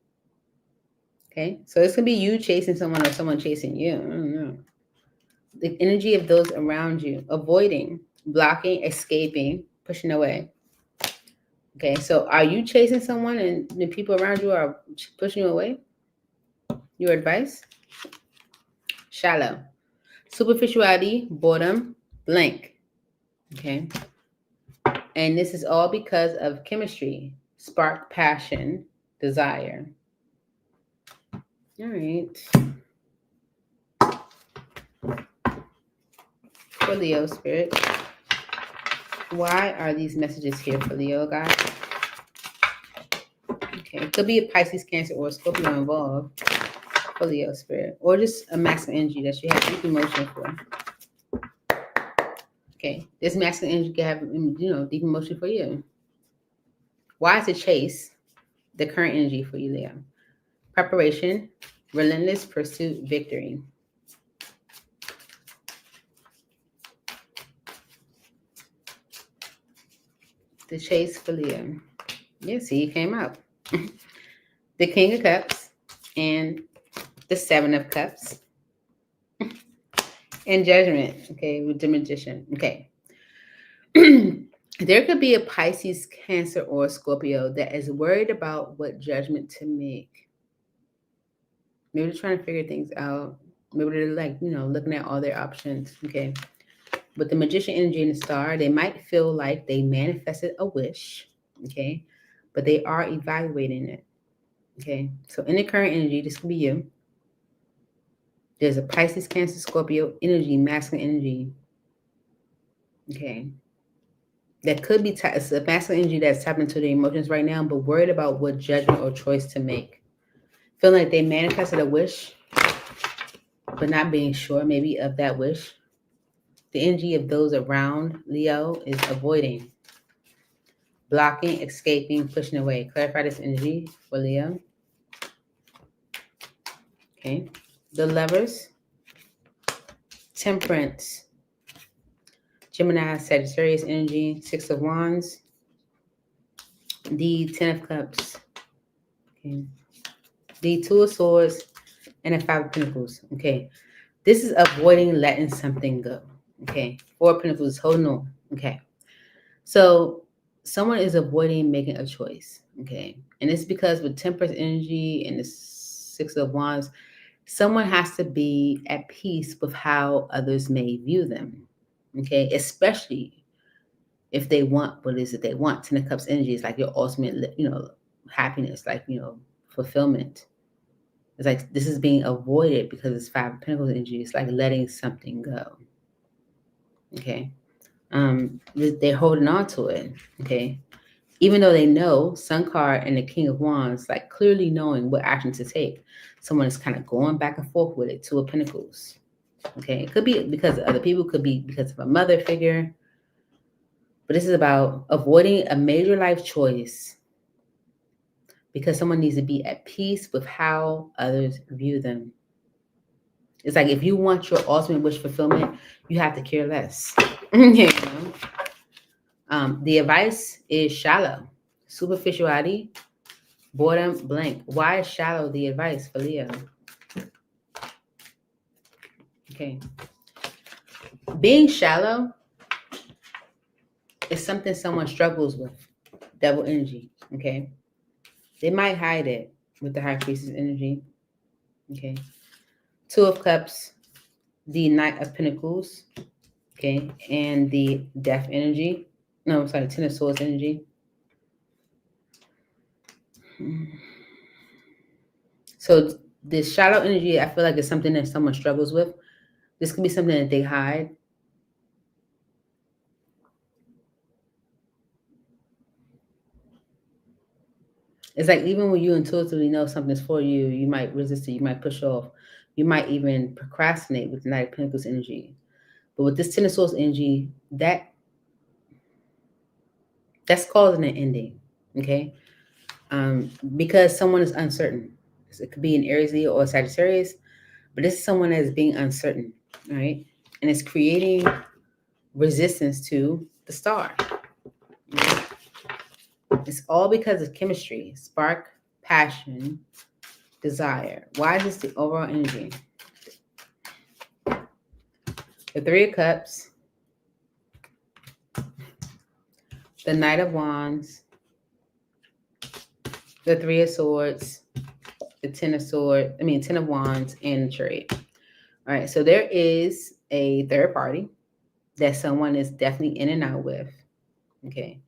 Okay, so this can be you chasing someone or someone chasing you. I don't know. The energy of those around you. Avoiding, blocking, escaping, pushing away. Okay, so are you chasing someone and the people around you are pushing you away? Your advice? Shallow. Superficiality, boredom, blank. Okay. And this is all because of chemistry, spark, passion, desire. All right. For Leo, Spirit. Why are these messages here for Leo, guys? Okay. It could be a Pisces, Cancer, or Scorpio involved. For Leo, Spirit. Or just a masculine energy that you have deep emotion for. Okay. This masculine energy can have, deep emotion for you. Why is it chase? The current energy for you, Leo. Preparation, relentless pursuit, victory. The chase for Leo. Yeah, see, it came out. The King of Cups and the Seven of Cups. And Judgment, okay, with the Magician. Okay. There could be a Pisces, Cancer, or Scorpio that is worried about what judgment to make. Maybe they're trying to figure things out. Maybe they're like, looking at all their options. Okay. With the Magician energy and the Star, they might feel like they manifested a wish. Okay. but they are evaluating it. Okay, so in the current energy, this could be you. There's a Pisces, Cancer, Scorpio energy, masculine energy. Okay. That could be it's a masculine energy that's tapping into their emotions right now, but worried about what judgment or choice to make. Feeling like they manifested a wish, but not being sure maybe of that wish. The energy of those around Leo is avoiding, blocking, escaping, pushing away. Clarify this energy for Leo. Okay. The Lovers, Temperance, Gemini, Sagittarius energy, Six of Wands, the Ten of Cups, okay, the Two of Swords, and the Five of Pentacles. Okay, this is avoiding letting something go. Okay, Four of Pentacles, holding on. Okay, so someone is avoiding making a choice. Okay, and it's because with Temperance energy and the Six of Wands, someone has to be at peace with how others may view them. Okay, especially if they want what it is that they want. Ten of Cups energy is like your ultimate, happiness, like, fulfillment. It's like this is being avoided because it's Five of Pentacles energy. It's like letting something go. Okay. They're holding on to it. Okay. Even though they know Sun card and the King of Wands, like clearly knowing what action to take. Someone is kind of going back and forth with it. Two of Pentacles. Okay. It could be because of other people, could be because of a mother figure. But this is about avoiding a major life choice because someone needs to be at peace with how others view them. It's like if you want your ultimate wish fulfillment, you have to care less. The advice is shallow, superficiality, boredom, blank. Why is shallow the advice for Leo? Okay. Being shallow is something someone struggles with. Devil energy. Okay. They might hide it with the High Priestess energy. Okay. Two of Cups, the Knight of Pentacles. Okay. And the Death energy. No, I'm sorry, Ten of Swords energy. So this shallow energy, I feel like it's something that someone struggles with. This could be something that they hide. It's like even when you intuitively know something's for you, you might resist it, you might push off, you might even procrastinate with the Knight of Pentacles energy. But with this Ten of Swords energy, that's causing an ending, okay? Because someone is uncertain. It could be an Aries, Leo, or Sagittarius, but this is someone that is being uncertain, right? And it's creating resistance to the star. Okay? It's all because of chemistry, spark, passion, desire. Why is this the overall energy? The Three of Cups, the Knight of Wands, the Three of Swords, the Ten of Wands, and the Chariot. All right, so there is a third party that someone is definitely in and out with. Okay.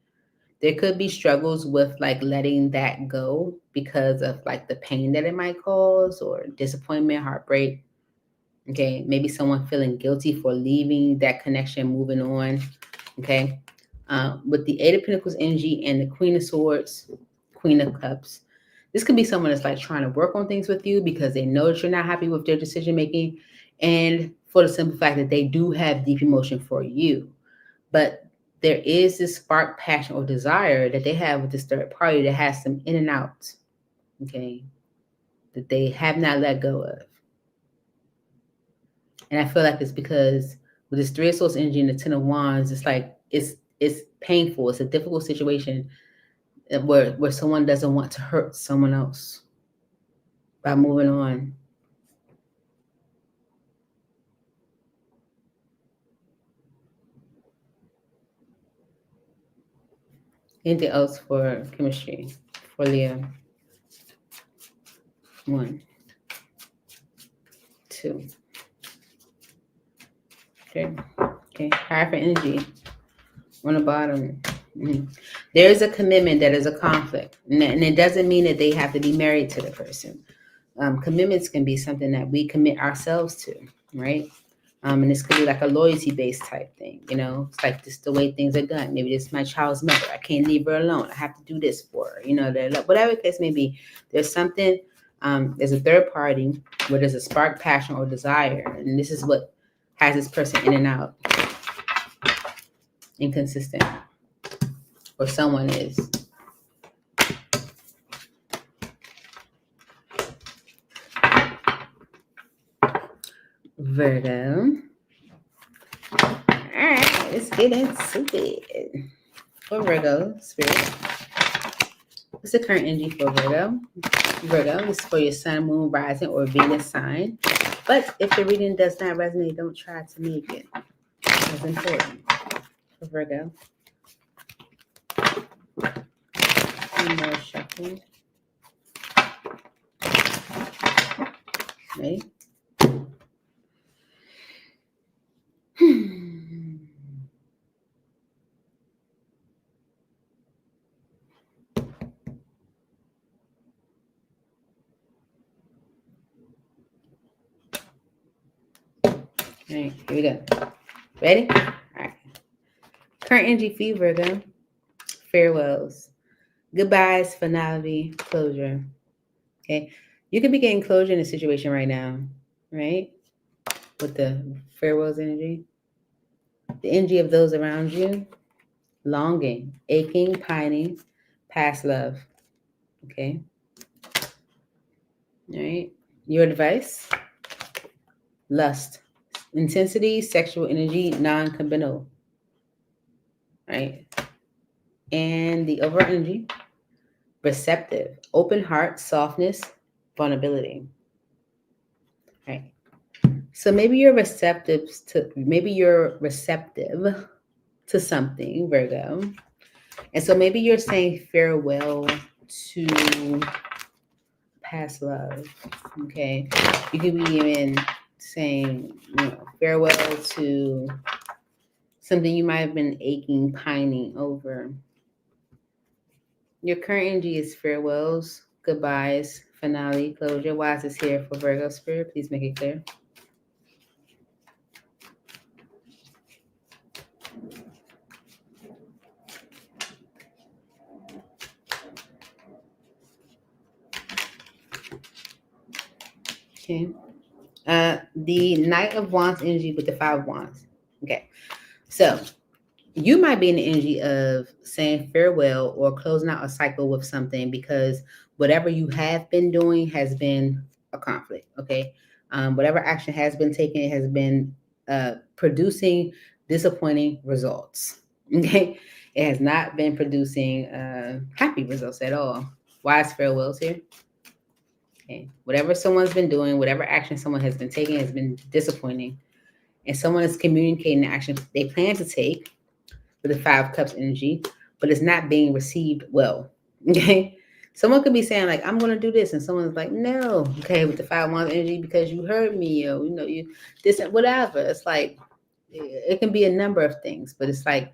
There could be struggles with like letting that go because of like the pain that it might cause or disappointment, heartbreak. Okay. Maybe someone feeling guilty for leaving that connection, moving on. Okay. With the Eight of Pentacles energy and the Queen of Swords, Queen of Cups, this could be someone that's like trying to work on things with you because they know that you're not happy with their decision making, and for the simple fact that they do have deep emotion for you. But there is this spark, passion, or desire that they have with this third party that has some in and out, okay, that they have not let go of. And I feel like it's because with this Three of Swords energy and the Ten of Wands, it's like it's painful. It's a difficult situation where someone doesn't want to hurt someone else by moving on. Anything else for chemistry for Leo? 1, 2. Okay. Higher for energy on the bottom. There is a commitment that is a conflict. And it doesn't mean that they have to be married to the person. Commitments can be something that we commit ourselves to, right? And this could be like a loyalty-based type thing, you know? It's like just the way things are done. Maybe this is my child's mother. I can't leave her alone. I have to do this for her, you know, whatever the case may be. There's something, there's a third party where there's a spark, passion, or desire. And this is what has this person in and out, inconsistent, or someone is. Virgo. All right, let's get into it. For Virgo, Spirit. What's the current energy for Virgo? Virgo, this is for your sun, moon, rising, or Venus sign. But if the reading does not resonate, don't try to make it. That's important for Virgo. One more shuffle. Ready? All right, here we go. Ready? All right. Current energy for you, Virgo. Farewells. Goodbyes, finality, closure. Okay. You could be getting closure in a situation right now, right? With the farewells energy. The energy of those around you. Longing, aching, pining, past love. Okay. All right. Your advice. Lust. Intensity, sexual energy, non-committal. Right? And the overall energy, receptive, open heart, softness, vulnerability. Right? So maybe you're receptive to something, Virgo. And so maybe you're saying farewell to past love. Okay. You could be even saying, farewell to something you might have been aching, pining over. Your current energy is farewells, goodbyes, finale, closure. Why is this here for Virgo Spirit? Please make it clear. Okay. The Knight of Wands energy with the Five of Wands. Okay. So you might be in the energy of saying farewell or closing out a cycle with something because whatever you have been doing has been a conflict. Okay. Whatever action has been taken, it has been producing disappointing results. Okay. It has not been producing happy results at all. Why is farewells here? Okay. Whatever someone's been doing, whatever action someone has been taking has been disappointing. And someone is communicating the action they plan to take with the Five Cups energy, but it's not being received well. Okay. Someone could be saying, like, I'm going to do this. And someone's like, no. Okay. With the Five Wands energy, because you heard me, or, you this, whatever. It's like, it can be a number of things, but it's like,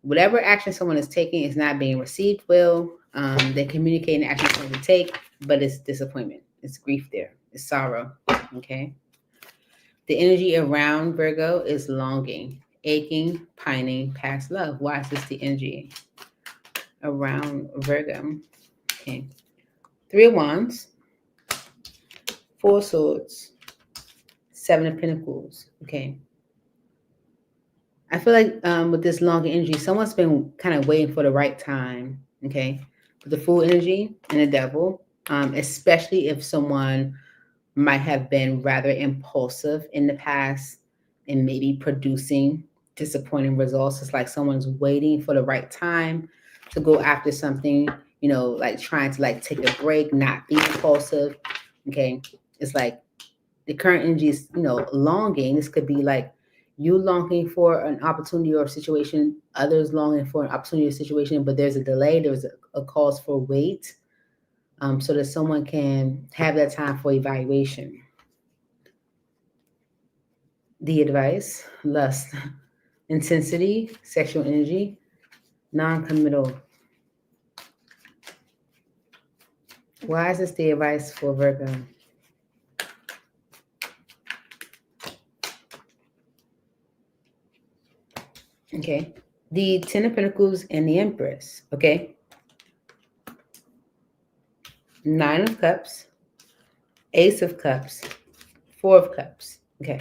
whatever action someone is taking is not being received well. They're communicating the action someone to take, but it's disappointment. It's grief there. It's sorrow. Okay. The energy around Virgo is longing, aching, pining, past love. Why is this the energy around Virgo? Okay. Three of Wands, Four of Swords, Seven of Pentacles. Okay. I feel like with this longer energy, someone's been kind of waiting for the right time. Okay. With the Fool energy and the Devil, especially if someone might have been rather impulsive in the past and maybe producing disappointing results. It's like someone's waiting for the right time to go after something, like trying to like take a break, not be impulsive. Okay. It's like the current energy is, longing. This could be like you longing for an opportunity or a situation, others longing for an opportunity or situation, but there's a delay. There's a cause for wait. So that someone can have that time for evaluation. The advice, lust, intensity, sexual energy, Non-committal. Why is this the advice for Virgo? Okay. The Ten of Pentacles and the Empress. Okay. Nine of Cups. Ace of Cups. Four of Cups. Okay.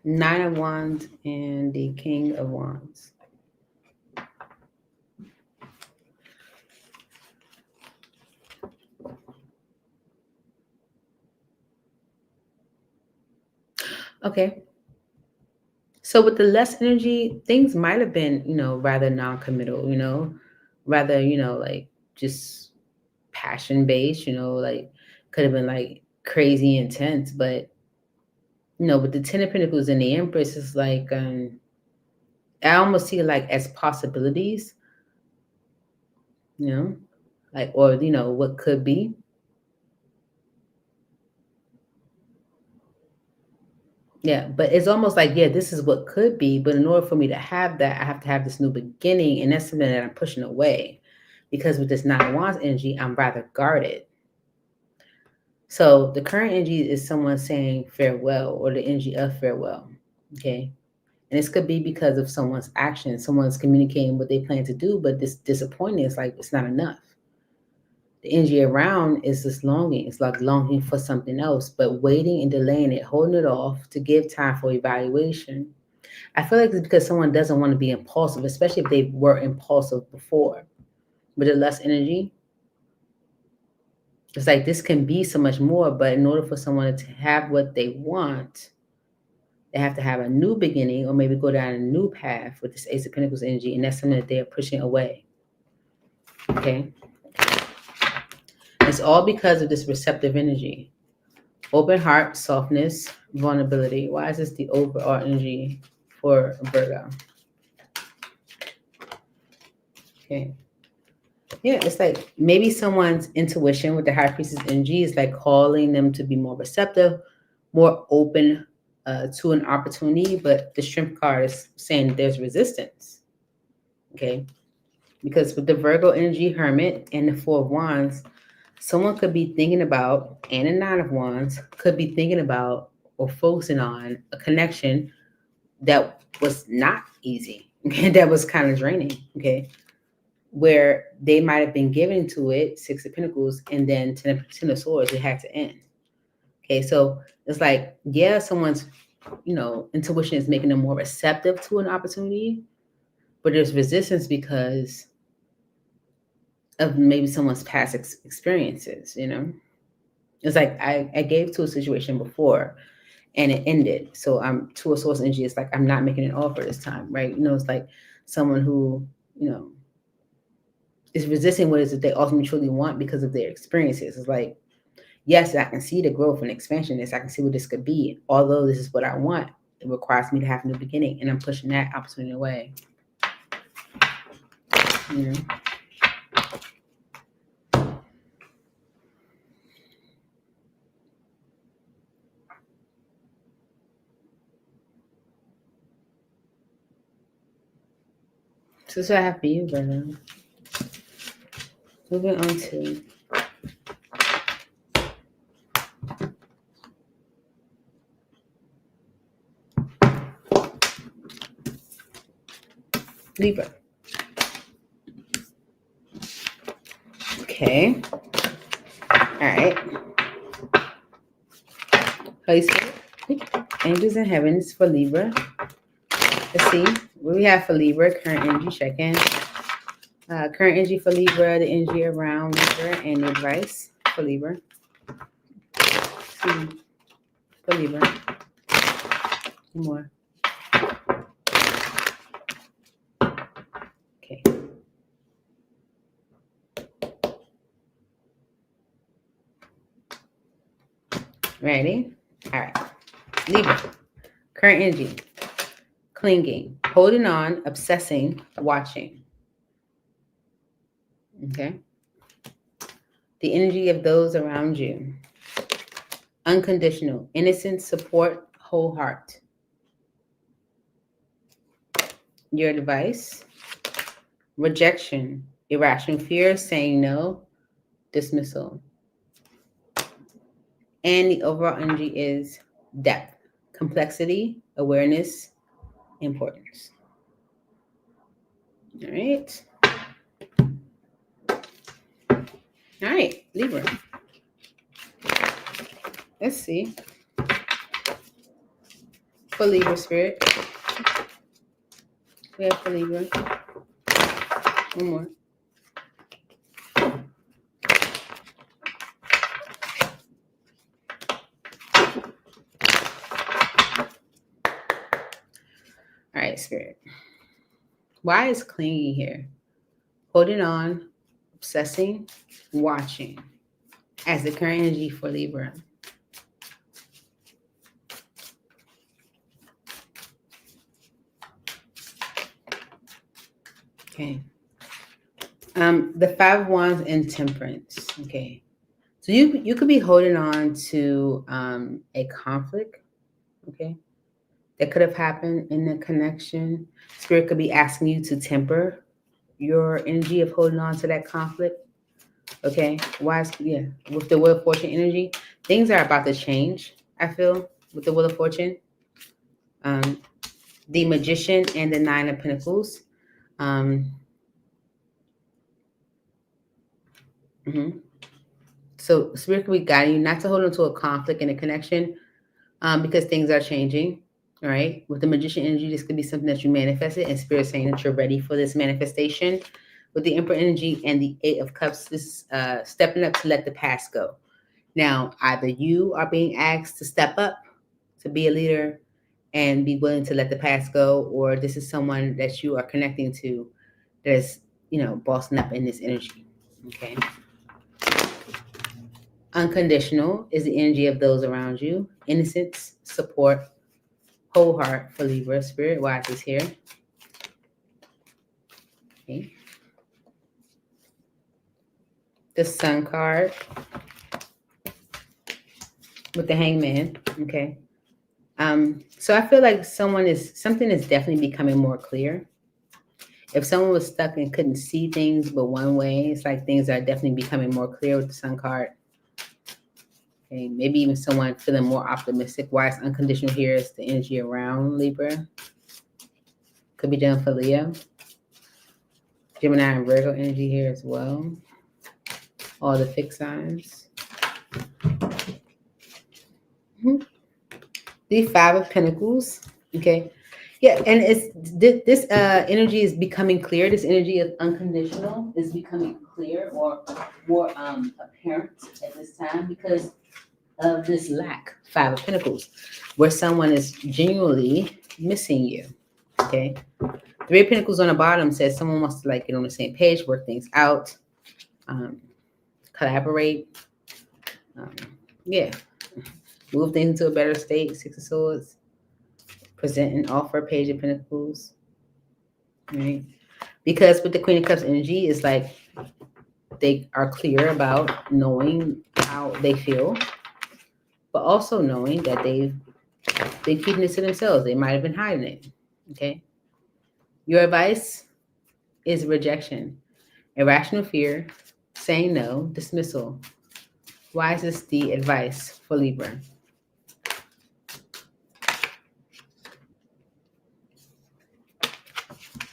Nine of Wands and the King of Wands. Okay. So with the less energy, things might have been, rather non-committal, rather, like just passion-based, like could have been like crazy intense, but with the Ten of Pentacles and the Empress, is like I almost see it like as possibilities, like, or what could be. Yeah, but it's almost like, yeah, this is what could be, but in order for me to have that, I have to have this new beginning, and that's something that I'm pushing away, because with this Nine of Wands energy, I'm rather guarded. So the current energy is someone saying farewell, or the energy of farewell, okay? And this could be because of someone's action, someone's communicating what they plan to do, but this disappointment is like, it's not enough. The energy around is this longing. It's like longing for something else, but waiting and delaying it, holding it off to give time for evaluation. I feel like it's because someone doesn't want to be impulsive, especially if they were impulsive before. With the less energy, it's like this can be so much more, but in order for someone to have what they want, they have to have a new beginning, or maybe go down a new path with this Ace of Pentacles energy, and that's something that they are pushing away. Okay? It's all because of this receptive energy. Open heart, softness, vulnerability. Why is this the overall energy for Virgo? Okay. Yeah, it's like maybe someone's intuition with the High Priestess energy is like calling them to be more receptive, more open to an opportunity, but the Strength card is saying there's resistance. Okay. Because with the Virgo energy, Hermit, and the Four of Wands, someone could be thinking about, and the Nine of Wands could be thinking about or focusing on a connection that was not easy, okay, that was kind of draining, okay, where they might have been given to it, Six of Pentacles, and then Ten of Swords, it had to end. Okay, so it's like, yeah, someone's, intuition is making them more receptive to an opportunity, but there's resistance because of maybe someone's past experiences, It's like I gave to a situation before and it ended. So I'm to a source energy. It's like I'm not making an offer this time, right? It's like someone who, is resisting what it is that they ultimately truly want because of their experiences. It's like, yes, I can see the growth and expansion. I can see what this could be. Although this is what I want, it requires me to have a new beginning, and I'm pushing that opportunity away. So that's what I have for you, brother. Moving on to Libra. Okay. All right. Holy Spirit, angels in heavens for Libra. Let's see what we have for Libra. Current energy check-in. Current energy for Libra, the energy around Libra, and the advice for Libra. For Libra. One more. Okay. Ready? All right. Libra. Current energy. Clinging. Holding on. Obsessing. Watching. Okay. The energy of those around you. Unconditional, innocent, support, whole heart. Your advice. Rejection, irrational fear, saying no, dismissal. And the overall energy is depth, complexity, awareness, importance. All right. All right, Libra. Let's see. For Libra spirit. We have for Libra. One more. All right, spirit. Why is clinging here? Holding on, obsessing, watching as the current energy for Libra. Okay. The Five of Wands and Temperance. Okay. So you could be holding on to a conflict. Okay. That could have happened in the connection. Spirit could be asking you to temper your energy of holding on to that conflict. Okay. With the Wheel of Fortune energy, things are about to change, I feel, with the Wheel of Fortune. The Magician and the Nine of Pentacles. So Spirit could be guiding you not to hold on to a conflict and a connection because things are changing. All right. With the Magician energy, this could be something that you manifested, and Spirit saying that you're ready for this manifestation. With the Emperor energy and the Eight of Cups, this is stepping up to let the past go. Now, either you are being asked to step up to be a leader and be willing to let the past go, or this is someone that you are connecting to that's, bossing up in this energy. Okay. Unconditional is the energy of those around you. Innocence, support, whole heart for Libra. Spirit, why is this here? Okay. The Sun card with the Hangman. Okay. So I feel like something is definitely becoming more clear. If someone was stuck and couldn't see things but one way, it's like things are definitely becoming more clear with the Sun card. Okay, maybe even someone feeling more optimistic. Why it's unconditional here is the energy around Libra. Could be done for Leo. Gemini and Virgo energy here as well. All the fixed signs. The Five of Pentacles. Okay. Yeah, and it's this energy is becoming clear. This energy of unconditional is becoming clear or more apparent at this time because of this lack. Five of Pentacles, where someone is genuinely missing you. Okay. Three of Pentacles on the bottom says someone wants to get on the same page, work things out, collaborate. Move things into a better state. Six of Swords. Present an offer, Page of Pentacles. Right? Because with the Queen of Cups energy, it's like they are clear about knowing how they feel, but also knowing that they've been keeping this to themselves. They might have been hiding it. Okay. Your advice is rejection, irrational fear, saying no, dismissal. Why is this the advice for Libra?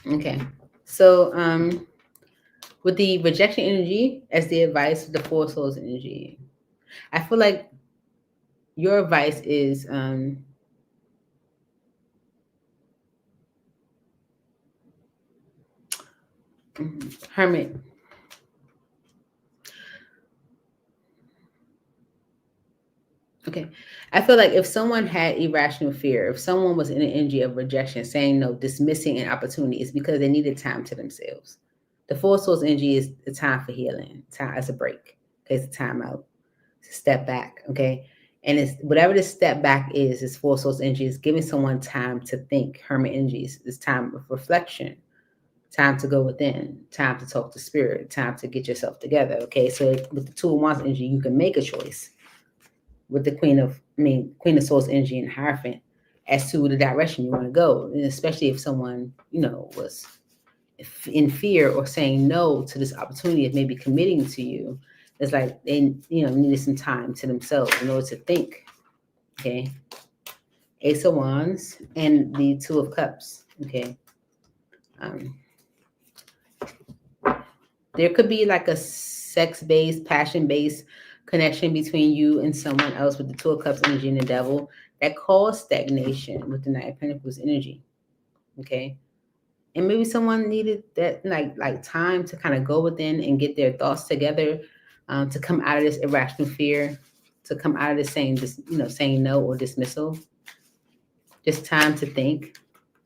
Okay, so with the rejection energy as the advice, the Four Souls energy, I feel like your advice is Hermit. Okay, I feel like if someone had irrational fear, if someone was in an energy of rejection, saying no, dismissing an opportunity, it's because they needed time to themselves. The Four Souls energy is the time for healing. Time as a break. Okay, it's a time out. It's a step back. Okay, and it's whatever this step back is. This Four Souls energy is giving someone time to think. Hermit energies. It's time of reflection. Time to go within, time to talk to spirit, time to get yourself together. Okay, so with the Two of Wands energy, you can make a choice. With the Queen of Swords energy and Hierophant, as to the direction you want to go, and especially if someone was in fear or saying no to this opportunity of maybe committing to you. It's like they needed some time to themselves in order to think. Okay, Ace of Wands and the Two of Cups. Okay. There could be like a sex-based, passion-based connection between you and someone else with the Two of Cups energy and the Devil that caused stagnation with the Knight of Pentacles energy. Okay. And maybe someone needed that like time to kind of go within and get their thoughts together, to come out of this irrational fear, to come out of this saying no or dismissal. Just time to think,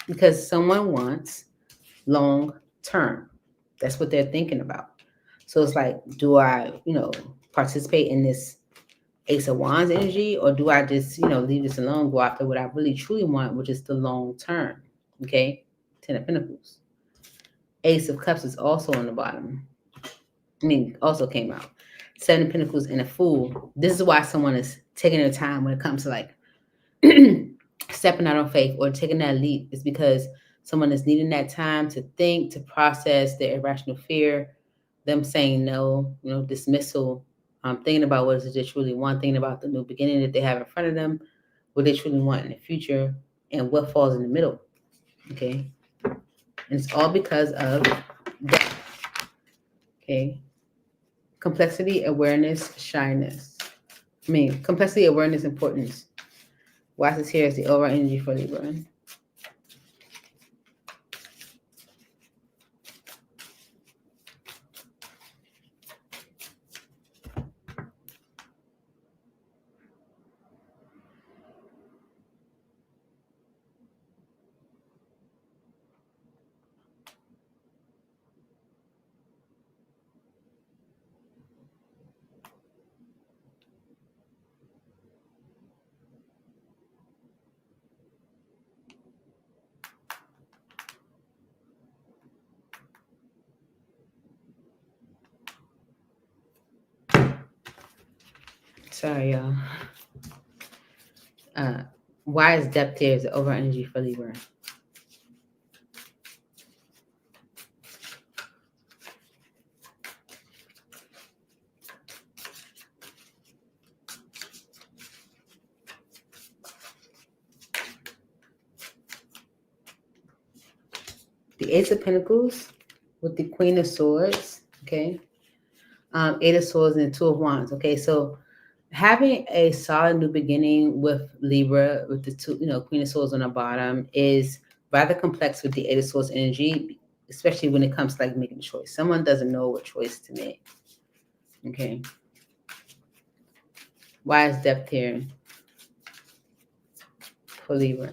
because someone wants long term. That's what they're thinking about. So it's like, do I, participate in this Ace of Wands energy, or do I just, leave this alone, go after what I really truly want, which is the long term? Okay. 10 of Pentacles. Ace of Cups is also on the bottom. Also came out. 7 of Pentacles and a Fool. This is why someone is taking their time when it comes to like stepping out on faith or taking that leap. Is because someone is needing that time to think, to process their irrational fear, them saying no, dismissal, thinking about what is it they truly want, thinking about the new beginning that they have in front of them, what they truly want in the future, and what falls in the middle. Okay. And it's all because of that. Okay. Complexity, awareness, shyness. Complexity, awareness, importance. Why is this here as the overall energy for Libra? Sorry, y'all. Why is depth here as the overall energy for Libra? The Ace of Pentacles with the Queen of Swords. Okay. 8 of Swords and 2 of Wands. Okay, so having a solid new beginning with Libra with the two, Queen of Swords on the bottom is rather complex with the 8 of Swords energy, especially when it comes to like making a choice. Someone doesn't know what choice to make. Okay. Why is depth here for Libra?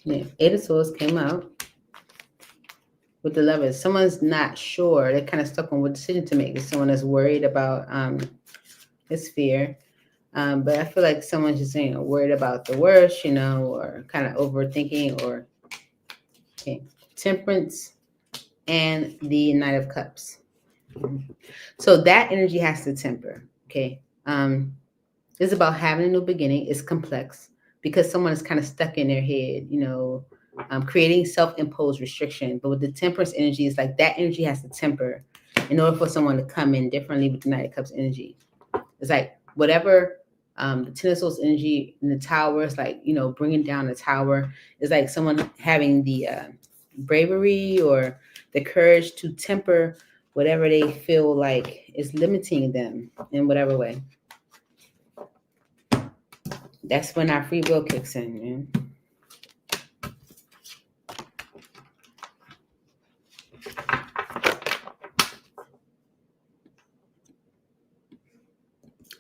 Yeah, 8 of Swords came out with the Lovers. Someone's not sure. They're kind of stuck on what decision to make. Someone that's worried about his fear. But I feel like someone's just worried about the worst, or kind of overthinking, or okay. Temperance and the Knight of Cups. So that energy has to temper. Okay. It's about having a new beginning. It's complex because someone is kind of stuck in their head, creating self-imposed restriction. But with the temperance energy, it's like that energy has to temper in order for someone to come in differently with the Knight of Cups energy. It's like whatever the Ten of Swords energy in the tower is like, bringing down the tower is like someone having the bravery or the courage to temper whatever they feel like is limiting them in whatever way. That's when our free will kicks in, man.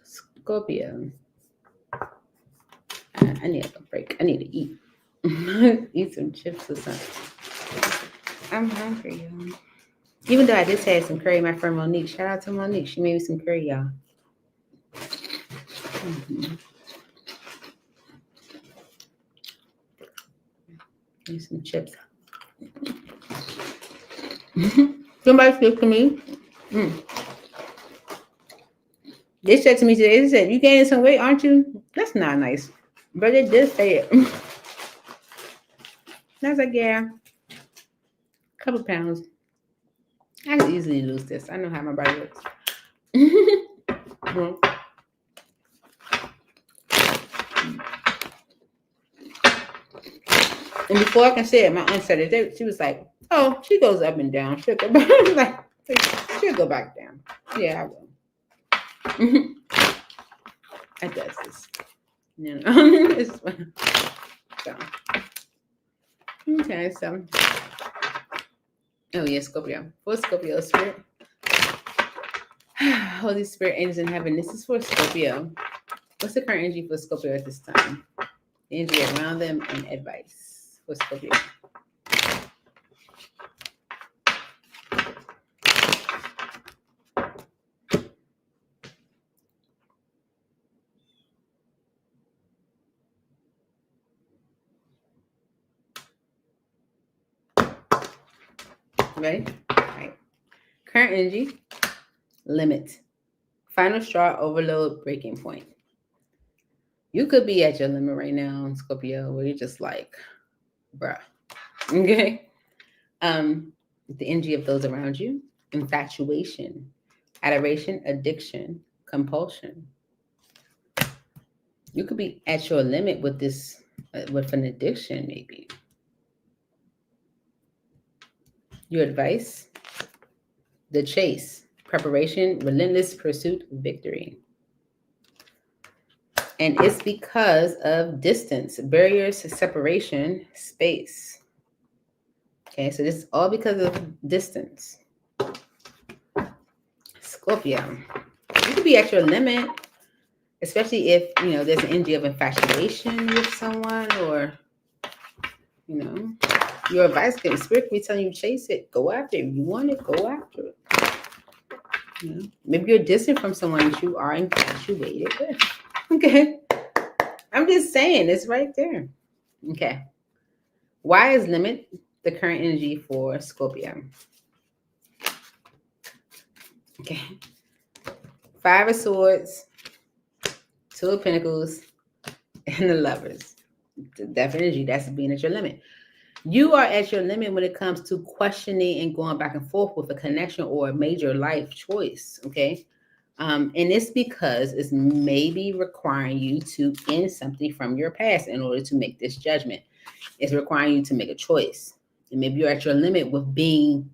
Scorpio. I need a break. I need to eat. Eat some chips or something. I'm hungry, y'all. Even though I just had some curry, my friend Monique, shout out to Monique. She made me some curry, y'all. Mm-hmm. And some chips. Somebody spoke to me. They said to me today, they said, you gaining some weight, aren't you? That's not nice. But they did say it. And I was like, yeah, a couple pounds. I can easily lose this. I know how my body works. And before I can say it, my aunt said it. She was like, oh, she goes up and down. She'll go back. She'll go back down. Yeah, I will. I does this. You know. It's fun. So. Okay, so. Oh, yeah, Scorpio. For Scorpio spirit. Holy Spirit, angels in heaven. This is for Scorpio. What's the current energy for Scorpio at this time? The energy around them and advice for Scorpio. Ready? All right. Current energy, limit. Final straw, overload, breaking point. You could be at your limit right now, Scorpio, where you're just like, bruh. Okay? The energy of those around you, infatuation, adoration, addiction, compulsion. You could be at your limit with this, with an addiction, maybe. Your advice, the chase, preparation, relentless pursuit, victory. And it's because of distance, barriers, separation, space. Okay, so this is all because of distance. Scorpio, you could be at your limit, especially if, you know, there's an energy of infatuation with someone, or, you know, your advice can spirit be telling you chase it, go after it. If you want it, go after it. You know, maybe you're distant from someone that you are infatuated with. Okay, I'm just saying it's right there. Okay, why is limit the current energy for Scorpio? Okay, 5 of Swords, 2 of Pentacles, and the Lovers. That energy, that's being at your limit. You are at your limit when it comes to questioning and going back and forth with a connection or a major life choice, okay? And it's because it's maybe requiring you to end something from your past in order to make this judgment. It's requiring you to make a choice. And maybe you're at your limit with being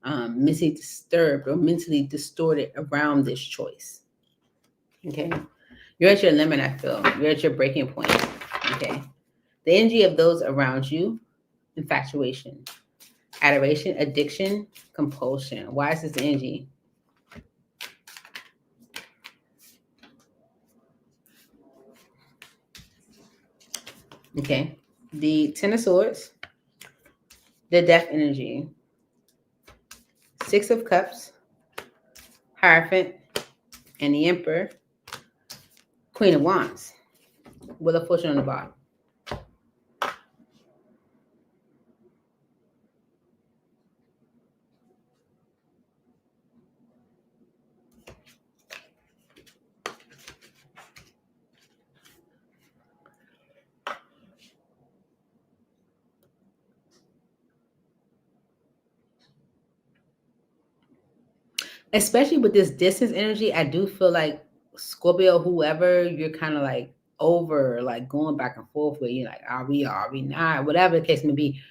mentally disturbed or mentally distorted around this choice, okay? You're at your limit, I feel. You're at your breaking point, okay? The energy of those around you, infatuation, adoration, addiction, compulsion. Why is this energy? Okay. The 10 of Swords, the Death energy, 6 of Cups, Hierophant, and the Emperor, Queen of Wands, with a fortune on the bottom. Especially with this distance energy, I do feel like Scorpio, whoever you're kind of like over, like going back and forth with, you're like, are we not? Whatever the case may be,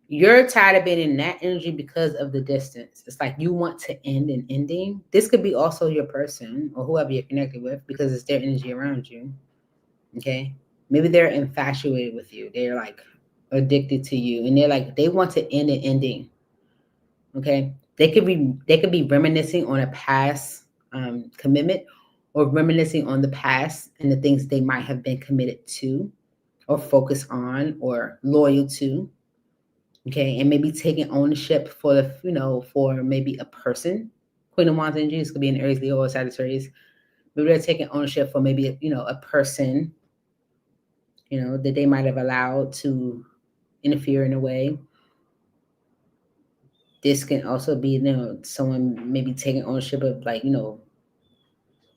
you're tired of being in that energy because of the distance. It's like you want to end an ending. This could be also your person or whoever you're connected with because it's their energy around you. Okay. Maybe they're infatuated with you. They're like addicted to you. And they're like, they want to end an ending. Okay. They could be reminiscing on a past commitment, or reminiscing on the past and the things they might have been committed to or focused on or loyal to. Okay, and maybe taking ownership for for maybe a person. Queen of Wands energy, this could be an Aries, Leo, or Sagittarius. Maybe they're taking ownership for maybe a person, that they might have allowed to interfere in a way. This can also be, someone maybe taking ownership of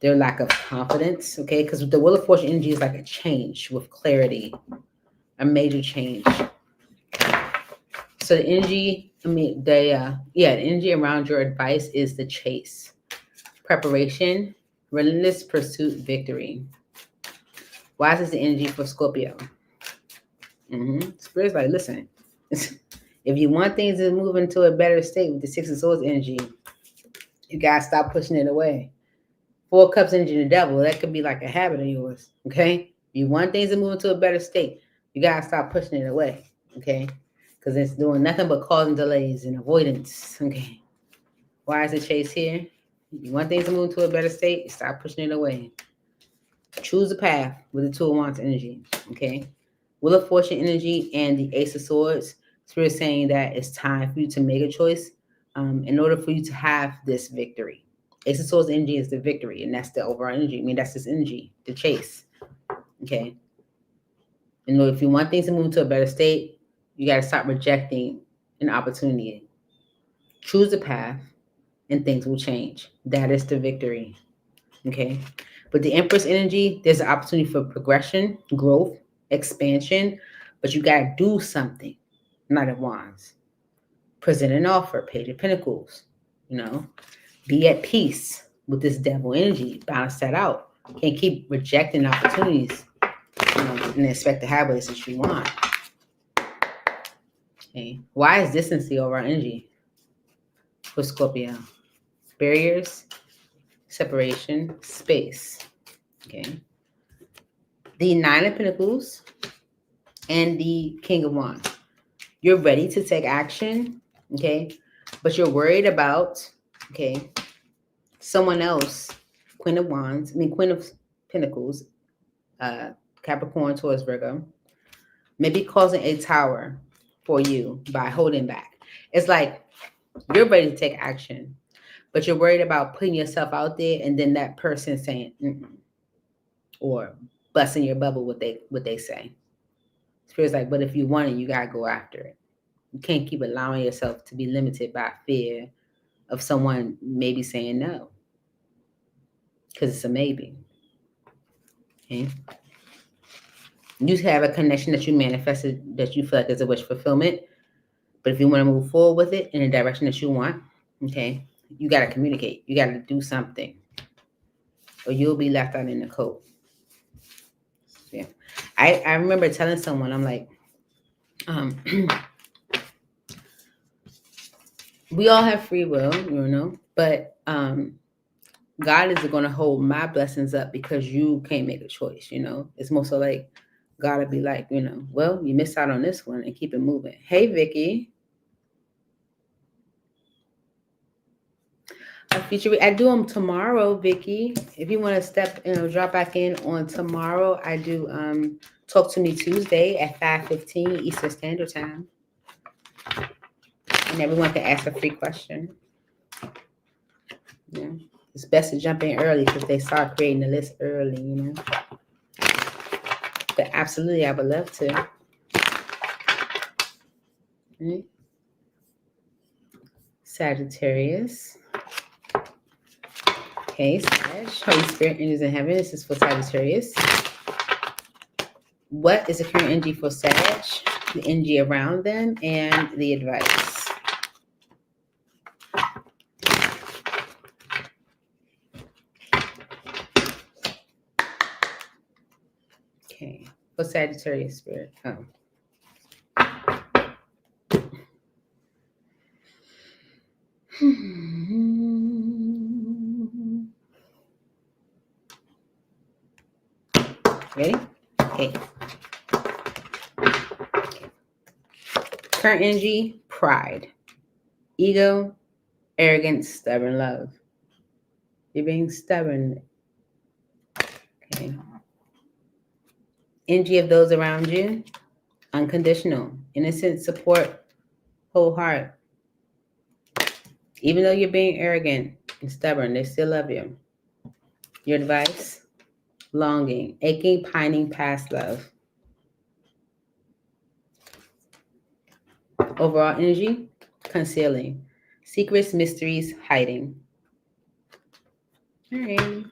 their lack of confidence. Okay, because the Wheel of Fortune energy is like a change with clarity, a major change. So the energy, the energy around your advice is the chase, preparation, relentless pursuit, victory. Why is this the energy for Scorpio? Spirit's like, listen, if you want things to move into a better state with the Six of Swords energy, you gotta stop pushing it away. Four of Cups energy, the devil, that could be like a habit of yours. Okay, if you want things to move into a better state, you gotta stop pushing it away. Okay, because it's doing nothing but causing delays and avoidance. Okay, why is the chase here? You want things to move to a better state, stop pushing it away. Choose a path with the Two of Wands energy. Okay, Wheel of Fortune energy and the Ace of Swords. Spirit saying that it's time for you to make a choice in order for you to have this victory. Ace of Swords energy is the victory, and that's the overall energy. I mean, that's this energy, the chase. Okay. And if you want things to move to a better state, you got to stop rejecting an opportunity. Choose a path, and things will change. That is the victory. Okay. But the Empress energy, there's an opportunity for progression, growth, expansion, but you got to do something. Knight of Wands. Present an offer, Page of Pentacles. Be at peace with this devil energy. Balance that out. Can't keep rejecting opportunities, and expect to have what it is that you want. Okay. Why is distance the overall energy for Scorpio? Barriers, separation, space. Okay. The Nine of Pentacles and the King of Wands. You're ready to take action, okay? But you're worried about, okay, someone else, Queen of Pentacles, Capricorn, Taurus, Virgo, maybe causing a tower for you by holding back. It's like you're ready to take action, but you're worried about putting yourself out there and then that person saying, or busting your bubble, what they say. Spirit's like, but if you want it, you gotta go after it. You can't keep allowing yourself to be limited by fear of someone maybe saying no, because it's a maybe. Okay. You have a connection that you manifested that you feel like is a wish fulfillment, but if you want to move forward with it in a direction that you want, okay, you got to communicate. You got to do something, or you'll be left out in the cold. Yeah, I remember telling someone, I'm like, we all have free will, but God is going to hold my blessings up because you can't make a choice. It's more so like God would be like, well, you missed out on this one and keep it moving. Hey, Vicky. I do them tomorrow, Vicky. If you want to drop back in on tomorrow, I do Talk to Me Tuesday at 5:15 Eastern Standard Time. And everyone can ask a free question. Yeah. It's best to jump in early because they start creating the list early, But absolutely, I would love to. Okay. Sagittarius. Okay, Sag. Holy Spirit, angels in heaven. This is for Sagittarius. What is the current energy for Sag? The energy around them and the advice. Okay, for Sagittarius Spirit. Oh. Ready? Okay. Current energy, pride, ego, arrogance, stubborn love. You're being stubborn. Okay. Energy of those around you, unconditional, innocent support, whole heart. Even though you're being arrogant and stubborn, they still love you. Your advice? Longing, aching, pining past love. Overall energy? Concealing. Secrets, mysteries, hiding. All right.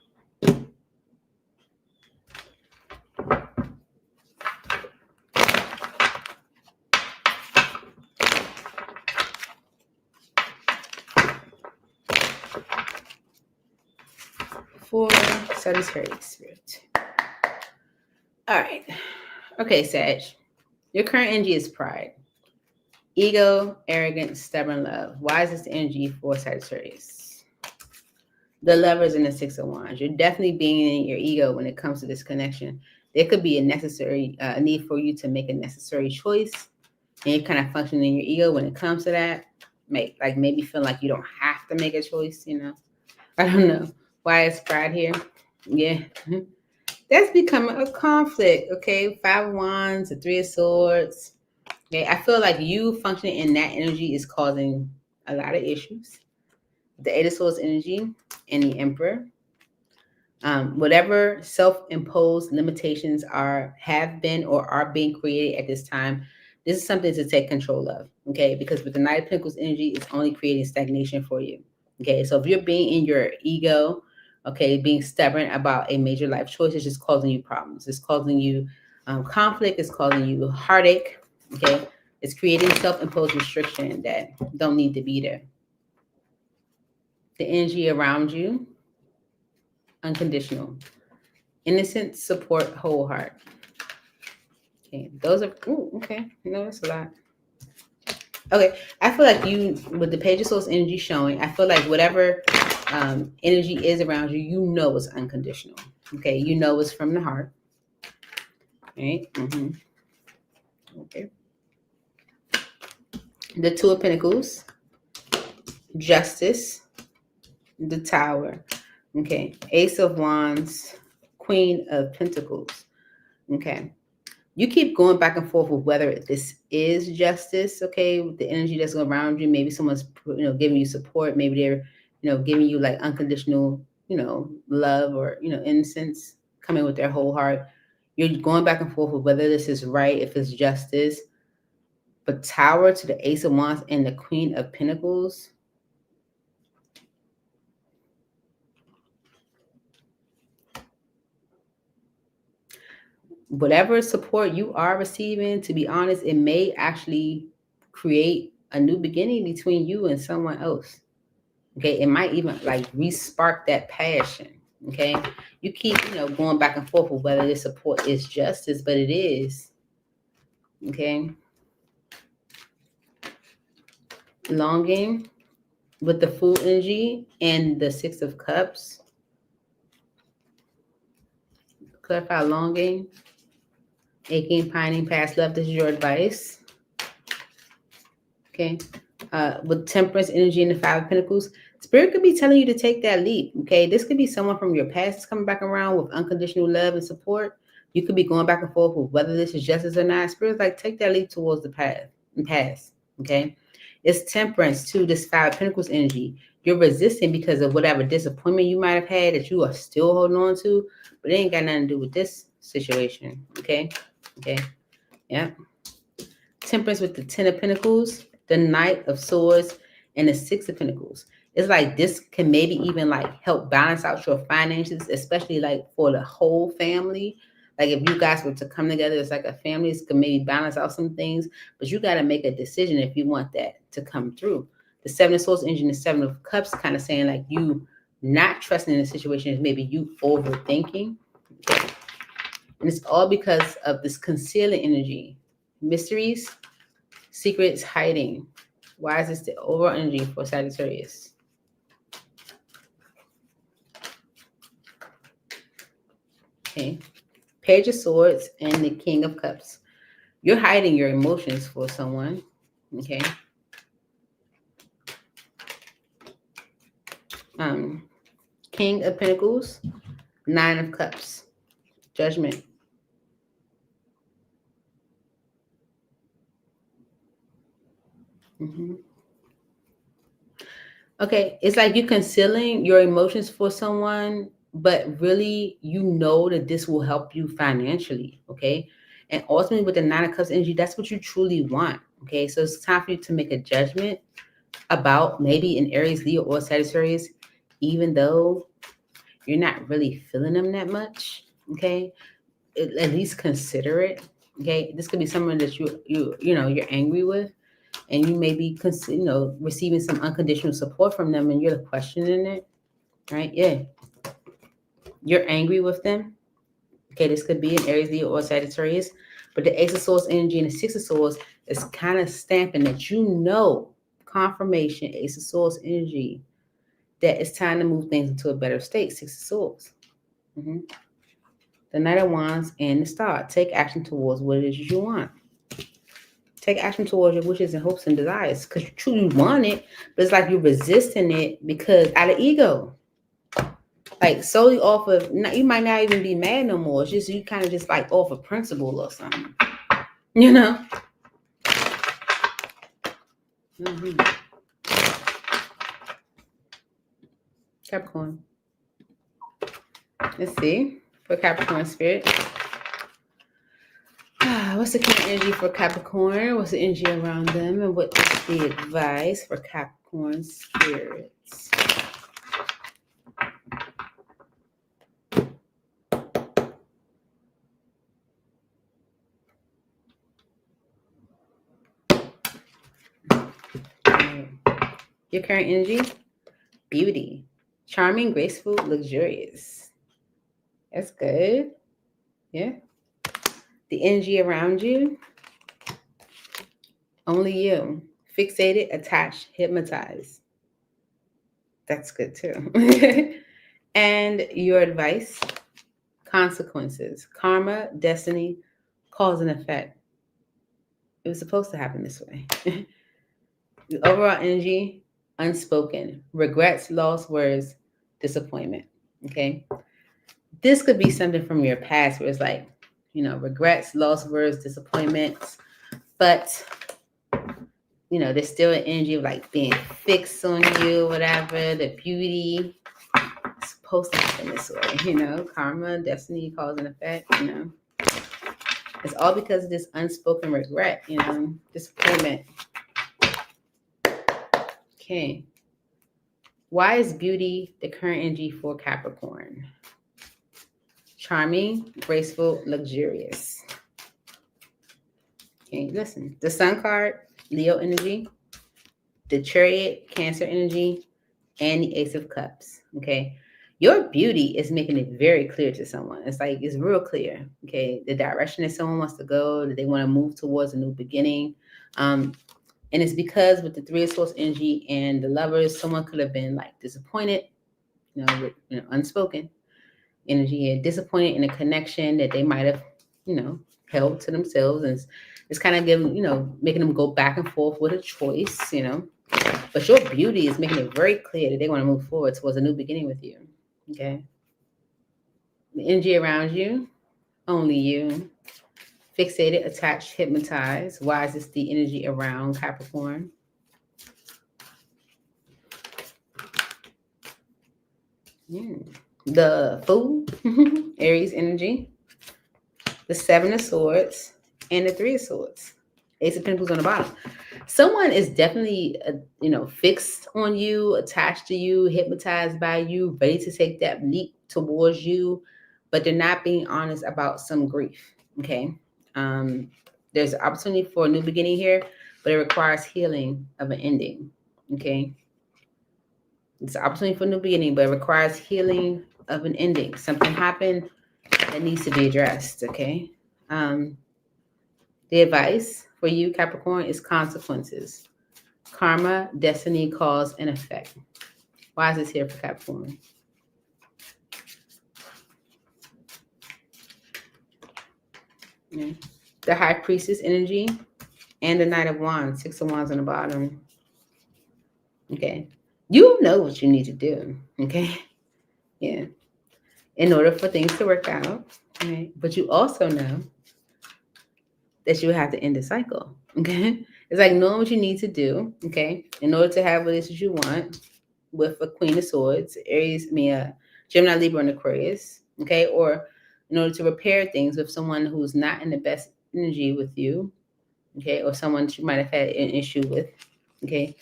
For Sagittarius spirit. All right. Okay, Sag. Your current energy is pride. Ego, arrogance, stubborn love. Why is this energy for Sagittarius? The Lovers and the Six of Wands. You're definitely being in your ego when it comes to this connection. There could be a necessary need for you to make a necessary choice, and you're kind of functioning in your ego when it comes to that. Maybe feel like you don't have to make a choice. I don't know why is pride here. Yeah, that's becoming a conflict. Okay, Five of Wands, the Three of Swords. Okay, I feel like you functioning in that energy is causing a lot of issues. The Eight of Swords energy and the Emperor. Whatever self-imposed limitations have been or are being created at this time, this is something to take control of. Okay, because with the Knight of Pentacles energy, it's only creating stagnation for you. Okay, so if you're being in your ego, okay, being stubborn about a major life choice, it's just causing you problems. It's causing you conflict. It's causing you heartache. Okay, it's creating self-imposed restriction that don't need to be there. The energy around you, unconditional. Innocent, support, whole heart. Okay, those are, okay. That's a lot. Okay, I feel like you, with the Page of Swords energy showing, I feel like whatever energy is around you, it's unconditional. Okay, it's from the heart. Right? Okay. The Two of Pentacles, Justice, the Tower. Okay, Ace of Wands, Queen of Pentacles. Okay. You keep going back and forth with whether this is justice, okay, with the energy that's around you. Maybe someone's, giving you support. Maybe they're, giving you like unconditional, love or, innocence, coming with their whole heart. You're going back and forth with whether this is right, if it's justice. But Tower to the Ace of Wands and the Queen of Pentacles. Whatever support you are receiving, to be honest, it may actually create a new beginning between you and someone else. Okay, it might even like re-spark that passion. Okay, you keep going back and forth with whether this support is justice, but it is. Okay, longing with the Fool energy and the Six of Cups. Clarify longing, aching, pining, past love. This is your advice. Okay, with Temperance energy and the Five of Pentacles. Spirit could be telling you to take that leap, okay? This could be someone from your past that's coming back around with unconditional love and support. You could be going back and forth with whether this is justice or not. Spirit's like, take that leap towards the past, okay? It's Temperance to this Five of Pentacles energy. You're resisting because of whatever disappointment you might have had that you are still holding on to, but it ain't got nothing to do with this situation, okay? Okay, yeah. Temperance with the Ten of Pentacles, the Knight of Swords, and the Six of Pentacles. It's like this can maybe even like help balance out your finances, especially like for the whole family. Like if you guys were to come together as like a family, this can maybe balance out some things, but you got to make a decision if you want that to come through. The Seven of Swords engine, the Seven of Cups, kind of saying like you not trusting in the situation is maybe you overthinking. Okay. And it's all because of this concealing energy. Mysteries, secrets, hiding. Why is this the overall energy for Sagittarius? Okay. Page of Swords and the King of Cups. You're hiding your emotions for someone. Okay. King of Pentacles, Nine of Cups, Judgment. Mm-hmm. Okay, it's like you're concealing your emotions for someone, but really you know that this will help you financially, okay? And ultimately with the Nine of Cups energy, that's what you truly want, okay? So it's time for you to make a judgment about maybe an Aries, Leo, or Sagittarius, even though you're not really feeling them that much, okay? At least consider it, okay? This could be someone that you're angry with, and you may be receiving some unconditional support from them, and you're questioning it, right? Yeah, you're angry with them. Okay, this could be an Aries, Leo, or Sagittarius, but the Ace of Swords energy and the Six of Swords is kind of stamping that confirmation, Ace of Swords energy, that it's time to move things into a better state. Six of Swords. Mm-hmm. The Knight of Wands and the Star. Take action towards what it is you want. Take action towards your wishes and hopes and desires because you truly want it, but it's like you're resisting it because out of ego. Like solely off of, you might not even be mad no more. It's just you kind of just like off of principle or something. You know? Mm-hmm. Capricorn. Let's see. For Capricorn spirit. What's the current energy for Capricorn? What's the energy around them? And what is the advice for Capricorn spirits? Your current energy? Beauty. Charming, graceful, luxurious. That's good. Yeah. The energy around you? Only you. Fixated, attached, hypnotized. That's good too. And your advice? Consequences. Karma, destiny, cause and effect. It was supposed to happen this way. The overall energy, unspoken. Regrets, lost words, disappointment. Okay. This could be something from your past where it's like, regrets, lost words, disappointments. But, there's still an energy of like being fixed on you, whatever, the beauty. It's supposed to happen this way, karma, destiny, cause and effect, It's all because of this unspoken regret, disappointment. Okay. Why is beauty the current energy for Capricorn? Charming, graceful, luxurious. Okay, listen. The Sun card, Leo energy. The Chariot, Cancer energy. And the Ace of Cups. Okay. Your beauty is making it very clear to someone. It's like, it's real clear. Okay. The direction that someone wants to go, that they want to move towards a new beginning. And it's because with the Three of Swords energy and the Lovers, someone could have been like disappointed, with unspoken energy here, disappointed in a connection that they might have, held to themselves, and it's kind of giving, making them go back and forth with a choice, But your beauty is making it very clear that they want to move forward towards a new beginning with you. Okay. The energy around you, only you. Fixated, attached, hypnotized. Why is this the energy around Capricorn? The Fool, Aries energy. The Seven of Swords and the Three of Swords. Ace of Pentacles on the bottom. Someone is definitely, fixed on you, attached to you, hypnotized by you, ready to take that leap towards you, but they're not being honest about some grief. Okay. There's an opportunity for a new beginning here, but it requires healing of an ending. Okay. It's an opportunity for a new beginning, but it requires healing of an ending. Something happened that needs to be addressed. Okay. The advice for you, Capricorn, is consequences. Karma, destiny, cause, and effect. Why is this here for Capricorn? Yeah. The High Priestess energy and the Knight of Wands, Six of Wands on the bottom. Okay. You know what you need to do. Okay. Yeah. In order for things to work out. Okay. But you also know that you have to end the cycle. Okay. It's like knowing what you need to do, okay, in order to have what it is that you want with a Queen of Swords, Gemini, Libra, and Aquarius, okay, or in order to repair things with someone who's not in the best energy with you, okay, or someone that you might have had an issue with, okay.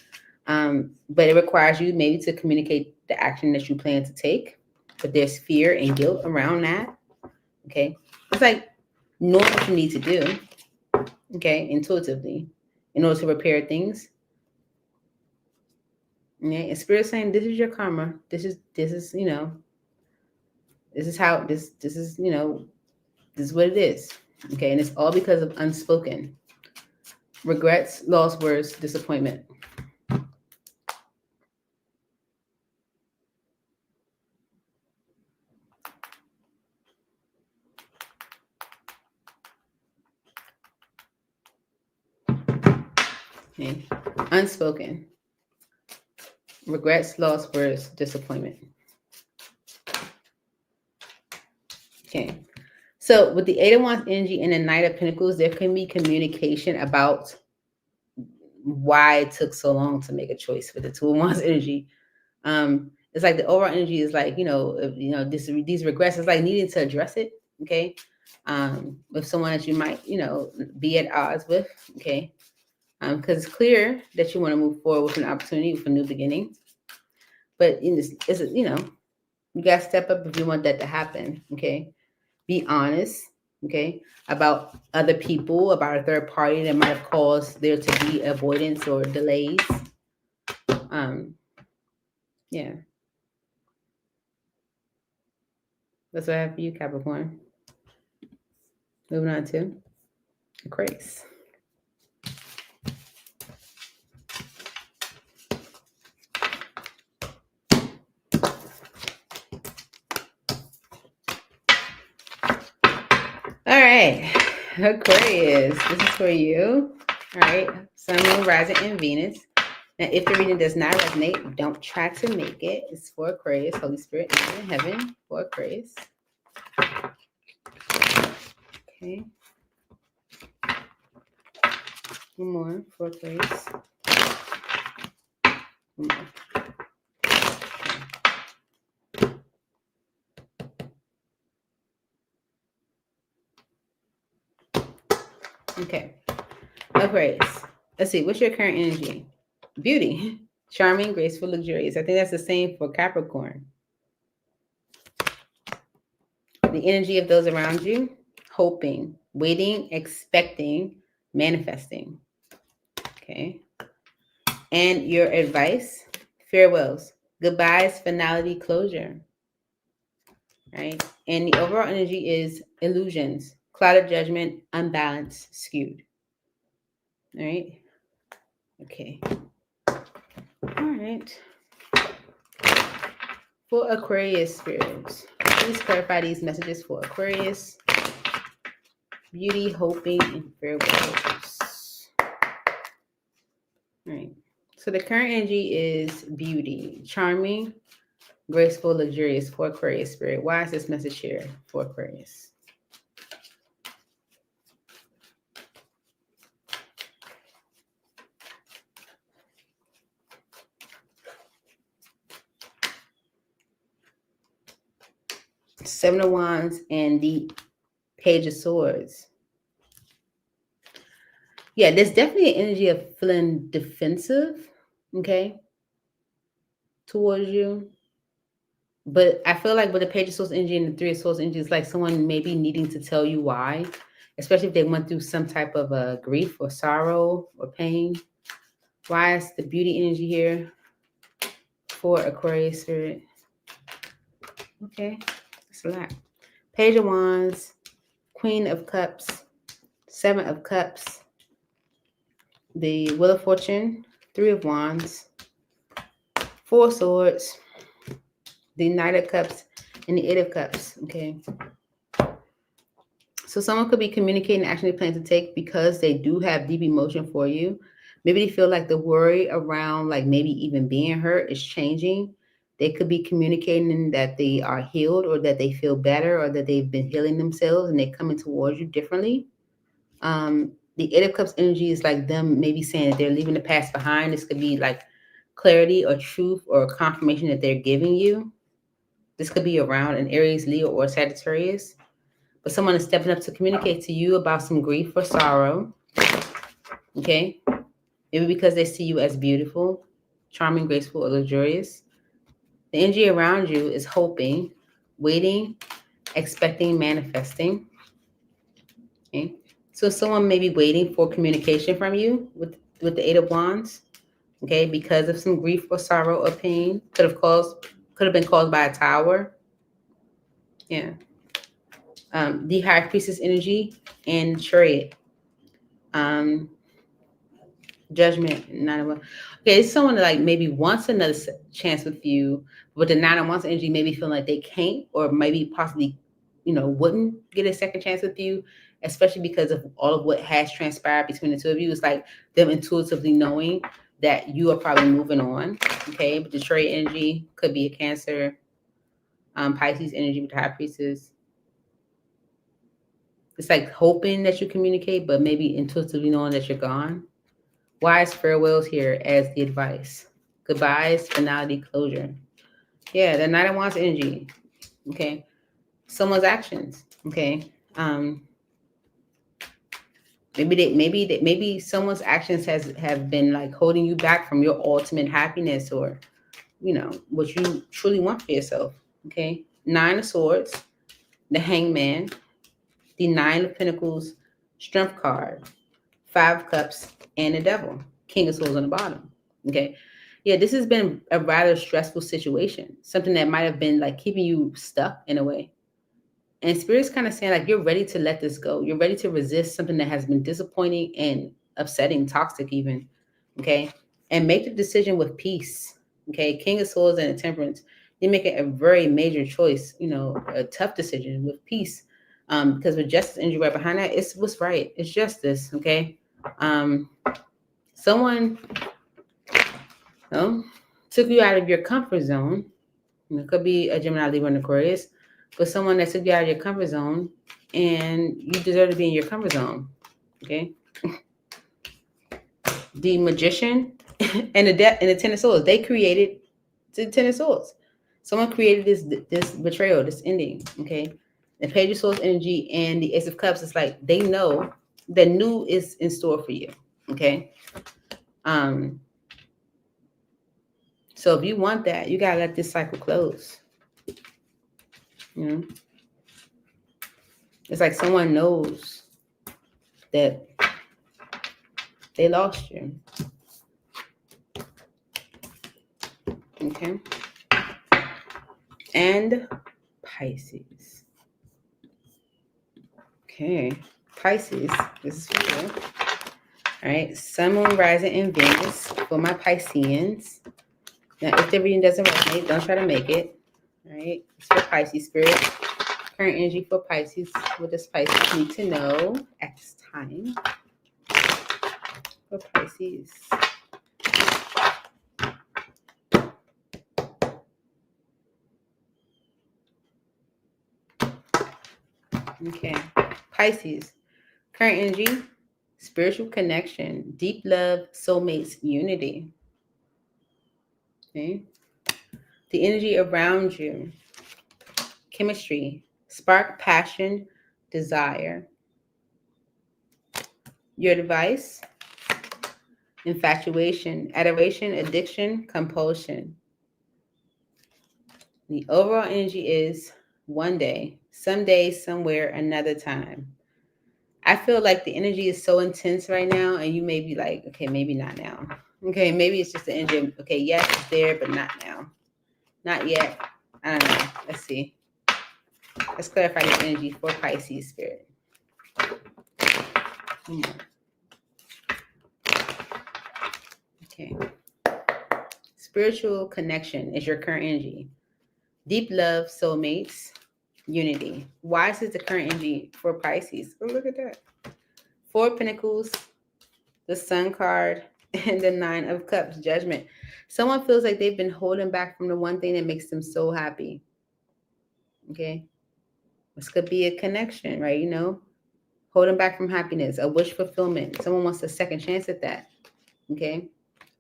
But it requires you maybe to communicate the action that you plan to take, but there's fear and guilt around that, okay. It's like knowing what you need to do, okay, intuitively, in order to repair things. Okay, and Spirit saying this is your karma. This is this is how this is this is what it is. Okay, and it's all because of unspoken regrets, lost words, disappointment. Okay, unspoken regrets, lost words, disappointment. Okay, so with the Eight of Wands energy and the Knight of Pentacles, there can be communication about why it took so long to make a choice with the Two of Wands energy. It's like the overall energy is like, these regrets is like needing to address it, okay? With someone that you might, be at odds with, okay? Because it's clear that you want to move forward with an opportunity, with a new beginning. But in this, you got to step up if you want that to happen, okay? Be honest, okay, about other people, about a third party that might have caused there to be avoidance or delays. Yeah. That's what I have for you, Capricorn. Moving on to Aquarius. All right, Aquarius, this is for you. All right, Sun, Moon, Rising, and Venus. Now, if the reading does not resonate, don't try to make it. It's for Aquarius. Holy Spirit is in heaven for Aquarius. Okay. One more for Aquarius. One more. Okay. Aquarius. Let's see. What's your current energy? Beauty. Charming, graceful, luxurious. I think that's the same for Capricorn. The energy of those around you. Hoping, waiting, expecting, manifesting. Okay. And your advice. Farewells. Goodbyes, finality, closure. Right. And the overall energy is illusions. Clouded judgment, unbalanced, skewed. All right. Okay. All right. For Aquarius spirits, please clarify these messages for Aquarius. Beauty, hoping, and farewells. All right. So the current energy is beauty, charming, graceful, luxurious for Aquarius spirit. Why is this message here for Aquarius? Seven of Wands and the Page of Swords. Yeah, there's definitely an energy of feeling defensive, okay, towards you. But I feel like with the Page of Swords energy and the Three of Swords energy, it's like someone maybe needing to tell you why, especially if they went through some type of grief or sorrow or pain. Why is the beauty energy here for Aquarius spirit? Okay, that's a lot. Page of Wands, Queen of Cups, Seven of Cups, the Wheel of Fortune, Three of Wands, Four of Swords, the Knight of Cups, and the Eight of Cups. Okay. So someone could be communicating action they plan to take because they do have deep emotion for you. Maybe they feel like the worry around like maybe even being hurt is changing. They could be communicating that they are healed or that they feel better or that they've been healing themselves and they're coming towards you differently. The Eight of Cups energy is like them maybe saying that they're leaving the past behind. This could be like clarity or truth or confirmation that they're giving you. This could be around an Aries, Leo, or Sagittarius. But someone is stepping up to communicate to you about some grief or sorrow. Okay? Maybe because they see you as beautiful, charming, graceful, or luxurious. The energy around you is hoping, waiting, expecting, manifesting. Okay? So someone may be waiting for communication from you with the Eight of Wands. Okay, because of some grief or sorrow or pain. Could have been caused by a tower. Yeah. The High Priestess energy and Chariot. Judgment, Nine of Wands. Okay, it's someone that like maybe wants another chance with you, but the Nine of Wands energy maybe feeling like they can't, or maybe possibly, wouldn't get a second chance with you, especially because of all of what has transpired between the two of you. It's like them intuitively knowing that you are probably moving on. Okay, but the Chariot energy could be a Cancer, Pisces energy with the High Priestess. It's like hoping that you communicate, but maybe intuitively knowing that you're gone. Wise farewells here as the advice. Goodbyes, finality, closure. Yeah, the Knight of Wands energy. Okay. Someone's actions. Okay. Maybe someone's actions have been like holding you back from your ultimate happiness, or what you truly want for yourself. Okay. Nine of Swords, the Hangman, the Nine of Pentacles, Strength card, Five of Cups, and the Devil. King of Swords on the bottom. Okay. Yeah, this has been a rather stressful situation. Something that might have been like keeping you stuck in a way. And Spirit's kind of saying like you're ready to let this go. You're ready to resist something that has been disappointing and upsetting, toxic even. Okay. And make the decision with peace. Okay. King of Swords and the Temperance. You're making a very major choice, a tough decision with peace. Because with justice energy right behind that, it's what's right. It's justice. Okay. Someone took you out of your comfort zone. It could be a Gemini, Libra, and Aquarius, but someone that took you out of your comfort zone, and you deserve to be in your comfort zone. Okay. The Magician and the Ten of Swords. They created the Ten of Swords. Someone created this betrayal, this ending. Okay. The Page of Swords energy and the Ace of Cups. It's like they know that new is in store for you. Okay. So if you want that, you gotta let this cycle close. It's like someone knows that they lost you. Okay. And Pisces. Okay. Pisces. This is for you. All right. Sun, Moon, Rising, and Venus for my Pisceans. Now, if the reading doesn't resonate, don't try to make it. All right. It's for Pisces Spirit. Current energy for Pisces. What does Pisces need to know at this time? For Pisces. Okay. Pisces. Current energy. Spiritual connection. Deep love. Soulmates. Unity. Okay. The energy around you. Chemistry. Spark, passion, desire. Your device. Infatuation, adoration, addiction, compulsion. The overall energy is one day, someday, somewhere, another time. I feel like the energy is so intense right now, and you may be like, okay, maybe not now. Okay, maybe it's just the energy of, okay, yes, it's there, but not now. Not yet. I don't know. Let's see. Let's clarify the energy for Pisces Spirit. Okay. Spiritual connection is your current energy. Deep love, soulmates, unity. Why is this the current energy for Pisces? Oh, look at that. Four of Pentacles, the Sun card, and the Nine of Cups, Judgment. Someone feels like they've been holding back from the one thing that makes them so happy. Okay. This could be a connection, right? holding back from happiness, a wish fulfillment. Someone wants a second chance at that. Okay.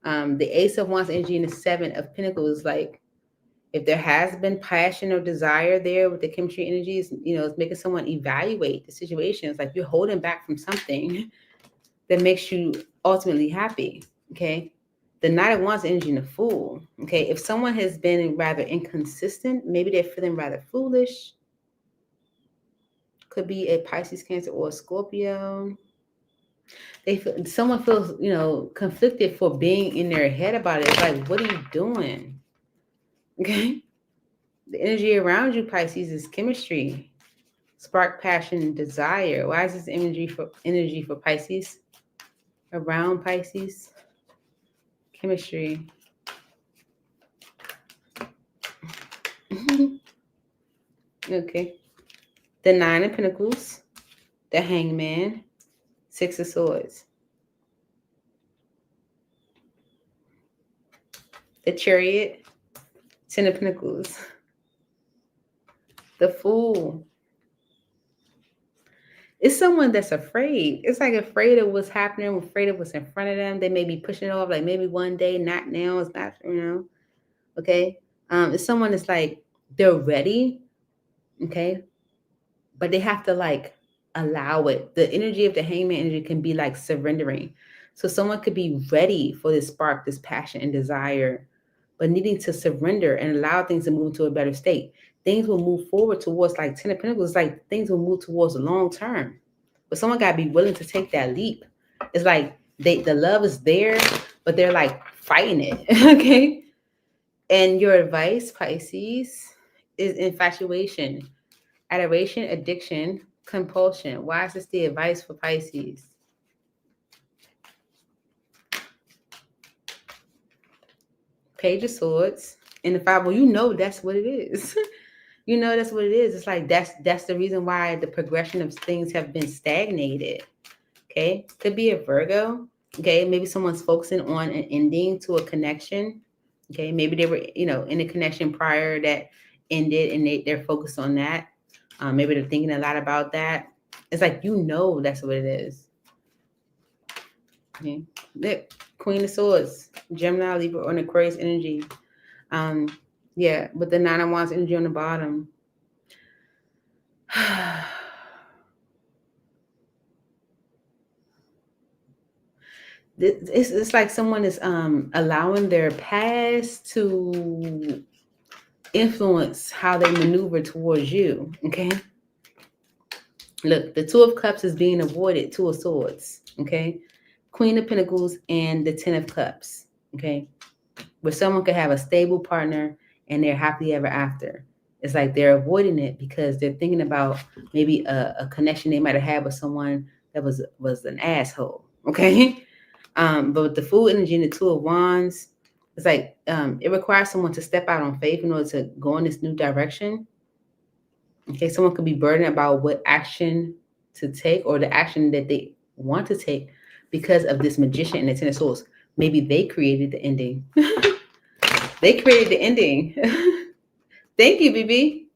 The Ace of Wands energy and the Seven of Pentacles is like, if there has been passion or desire there with the chemistry energies, it's making someone evaluate the situation. It's like you're holding back from something that makes you ultimately happy. Okay. The Knight of Wands energy and the Fool. Okay. If someone has been rather inconsistent, maybe they're feeling rather foolish. Could be a Pisces, Cancer, or a Scorpio. Someone feels, conflicted for being in their head about it. It's like, what are you doing? Okay. The energy around you, Pisces, is chemistry, spark, passion, desire. Why is this energy for Pisces? Around Pisces, chemistry. Okay. The Nine of Pentacles, the Hangman, Six of Swords. The Chariot, Ten of Pentacles. The Fool. It's someone that's afraid. It's like afraid of what's happening, afraid of what's in front of them. They may be pushing it off, like maybe one day, not now. It's not, okay. It's someone that's like, they're ready, okay, but they have to like allow it. The energy of the Hangman energy can be like surrendering. So someone could be ready for this spark, this passion and desire, but needing to surrender and allow things to move to a better state. Things will move forward towards like Ten of Pentacles. Like things will move towards the long term, but someone got to be willing to take that leap. It's like the love is there, but they're like fighting it. Okay. And your advice, Pisces, is infatuation, adoration, addiction, compulsion. Why is this the advice for Pisces? Page of Swords and the Five. Well, that's what it is. That's what it is. It's like that's the reason why the progression of things have been stagnated. Okay, could be a Virgo. Okay, maybe someone's focusing on an ending to a connection. Okay, maybe they were in a connection prior that ended and they're focused on that. Maybe they're thinking a lot about that. It's like that's what it is. Okay, Queen of Swords, Gemini, Libra, or an Aquarius energy. Yeah, with the Nine of Wands energy on the bottom. It's like someone is allowing their past to influence how they maneuver towards you. Okay. Look, the Two of Cups is being avoided. Two of Swords. Okay. Queen of Pentacles and the Ten of Cups. Okay. Where someone could have a stable partner and they're happily ever after. It's like they're avoiding it because they're thinking about maybe a connection they might have had with someone that was an asshole. Okay. But with the Fool energy and the Two of Wands, it's like it requires someone to step out on faith in order to go in this new direction. Okay, someone could be burdened about what action to take or the action that they want to take because of this Magician and the Ten of Swords. Maybe they created the ending. They created the ending. Thank you, BB.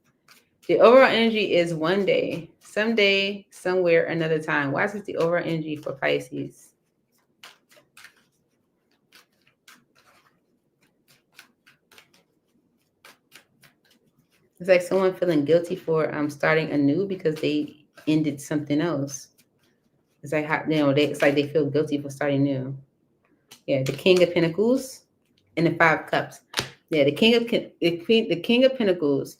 The overall energy is one day, someday, somewhere, another time. Why is it the overall energy for Pisces? It's like someone feeling guilty for starting anew because they ended something else. It's like it's like they feel guilty for starting new. Yeah, the King of Pentacles and the Five of Cups. Yeah, the King of Pentacles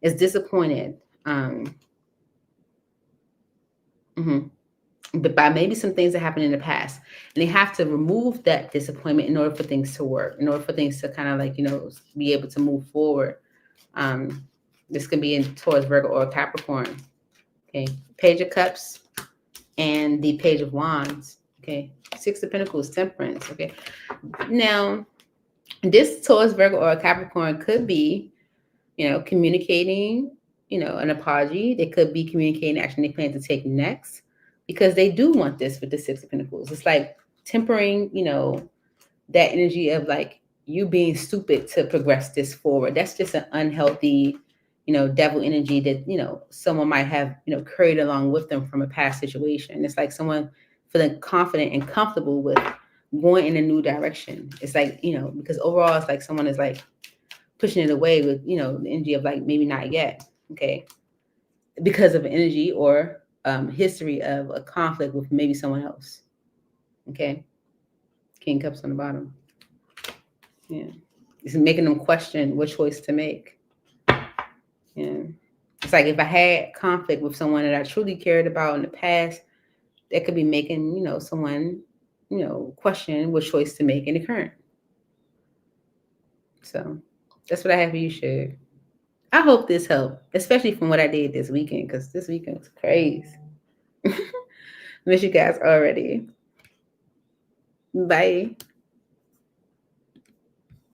is disappointed. But by maybe some things that happened in the past, and they have to remove that disappointment in order for things to work, in order for things to kind of like be able to move forward. This can be in Taurus, Virgo, or Capricorn. Okay, Page of Cups and the Page of Wands. Okay, Six of Pentacles, Temperance. Okay, now this Taurus, Virgo, or Capricorn could be, communicating, an apology. They could be communicating action they plan to take next because they do want this with the Six of Pentacles. It's like tempering, that energy of like you being stupid to progress this forward. That's just an unhealthy, devil energy that, someone might have, carried along with them from a past situation. It's like someone feeling confident and comfortable with going in a new direction. It's like, because overall it's like someone is like pushing it away with, the energy of like maybe not yet. Okay. Because of energy or history of a conflict with maybe someone else. Okay. King Cups on the bottom. Yeah. It's making them question what choice to make. Yeah. It's like if I had conflict with someone that I truly cared about in the past, that could be making, someone, question what choice to make in the current. So that's what I have for you, Suge. I hope this helped, especially from what I did this weekend, because this weekend was crazy. Miss you guys already. Bye.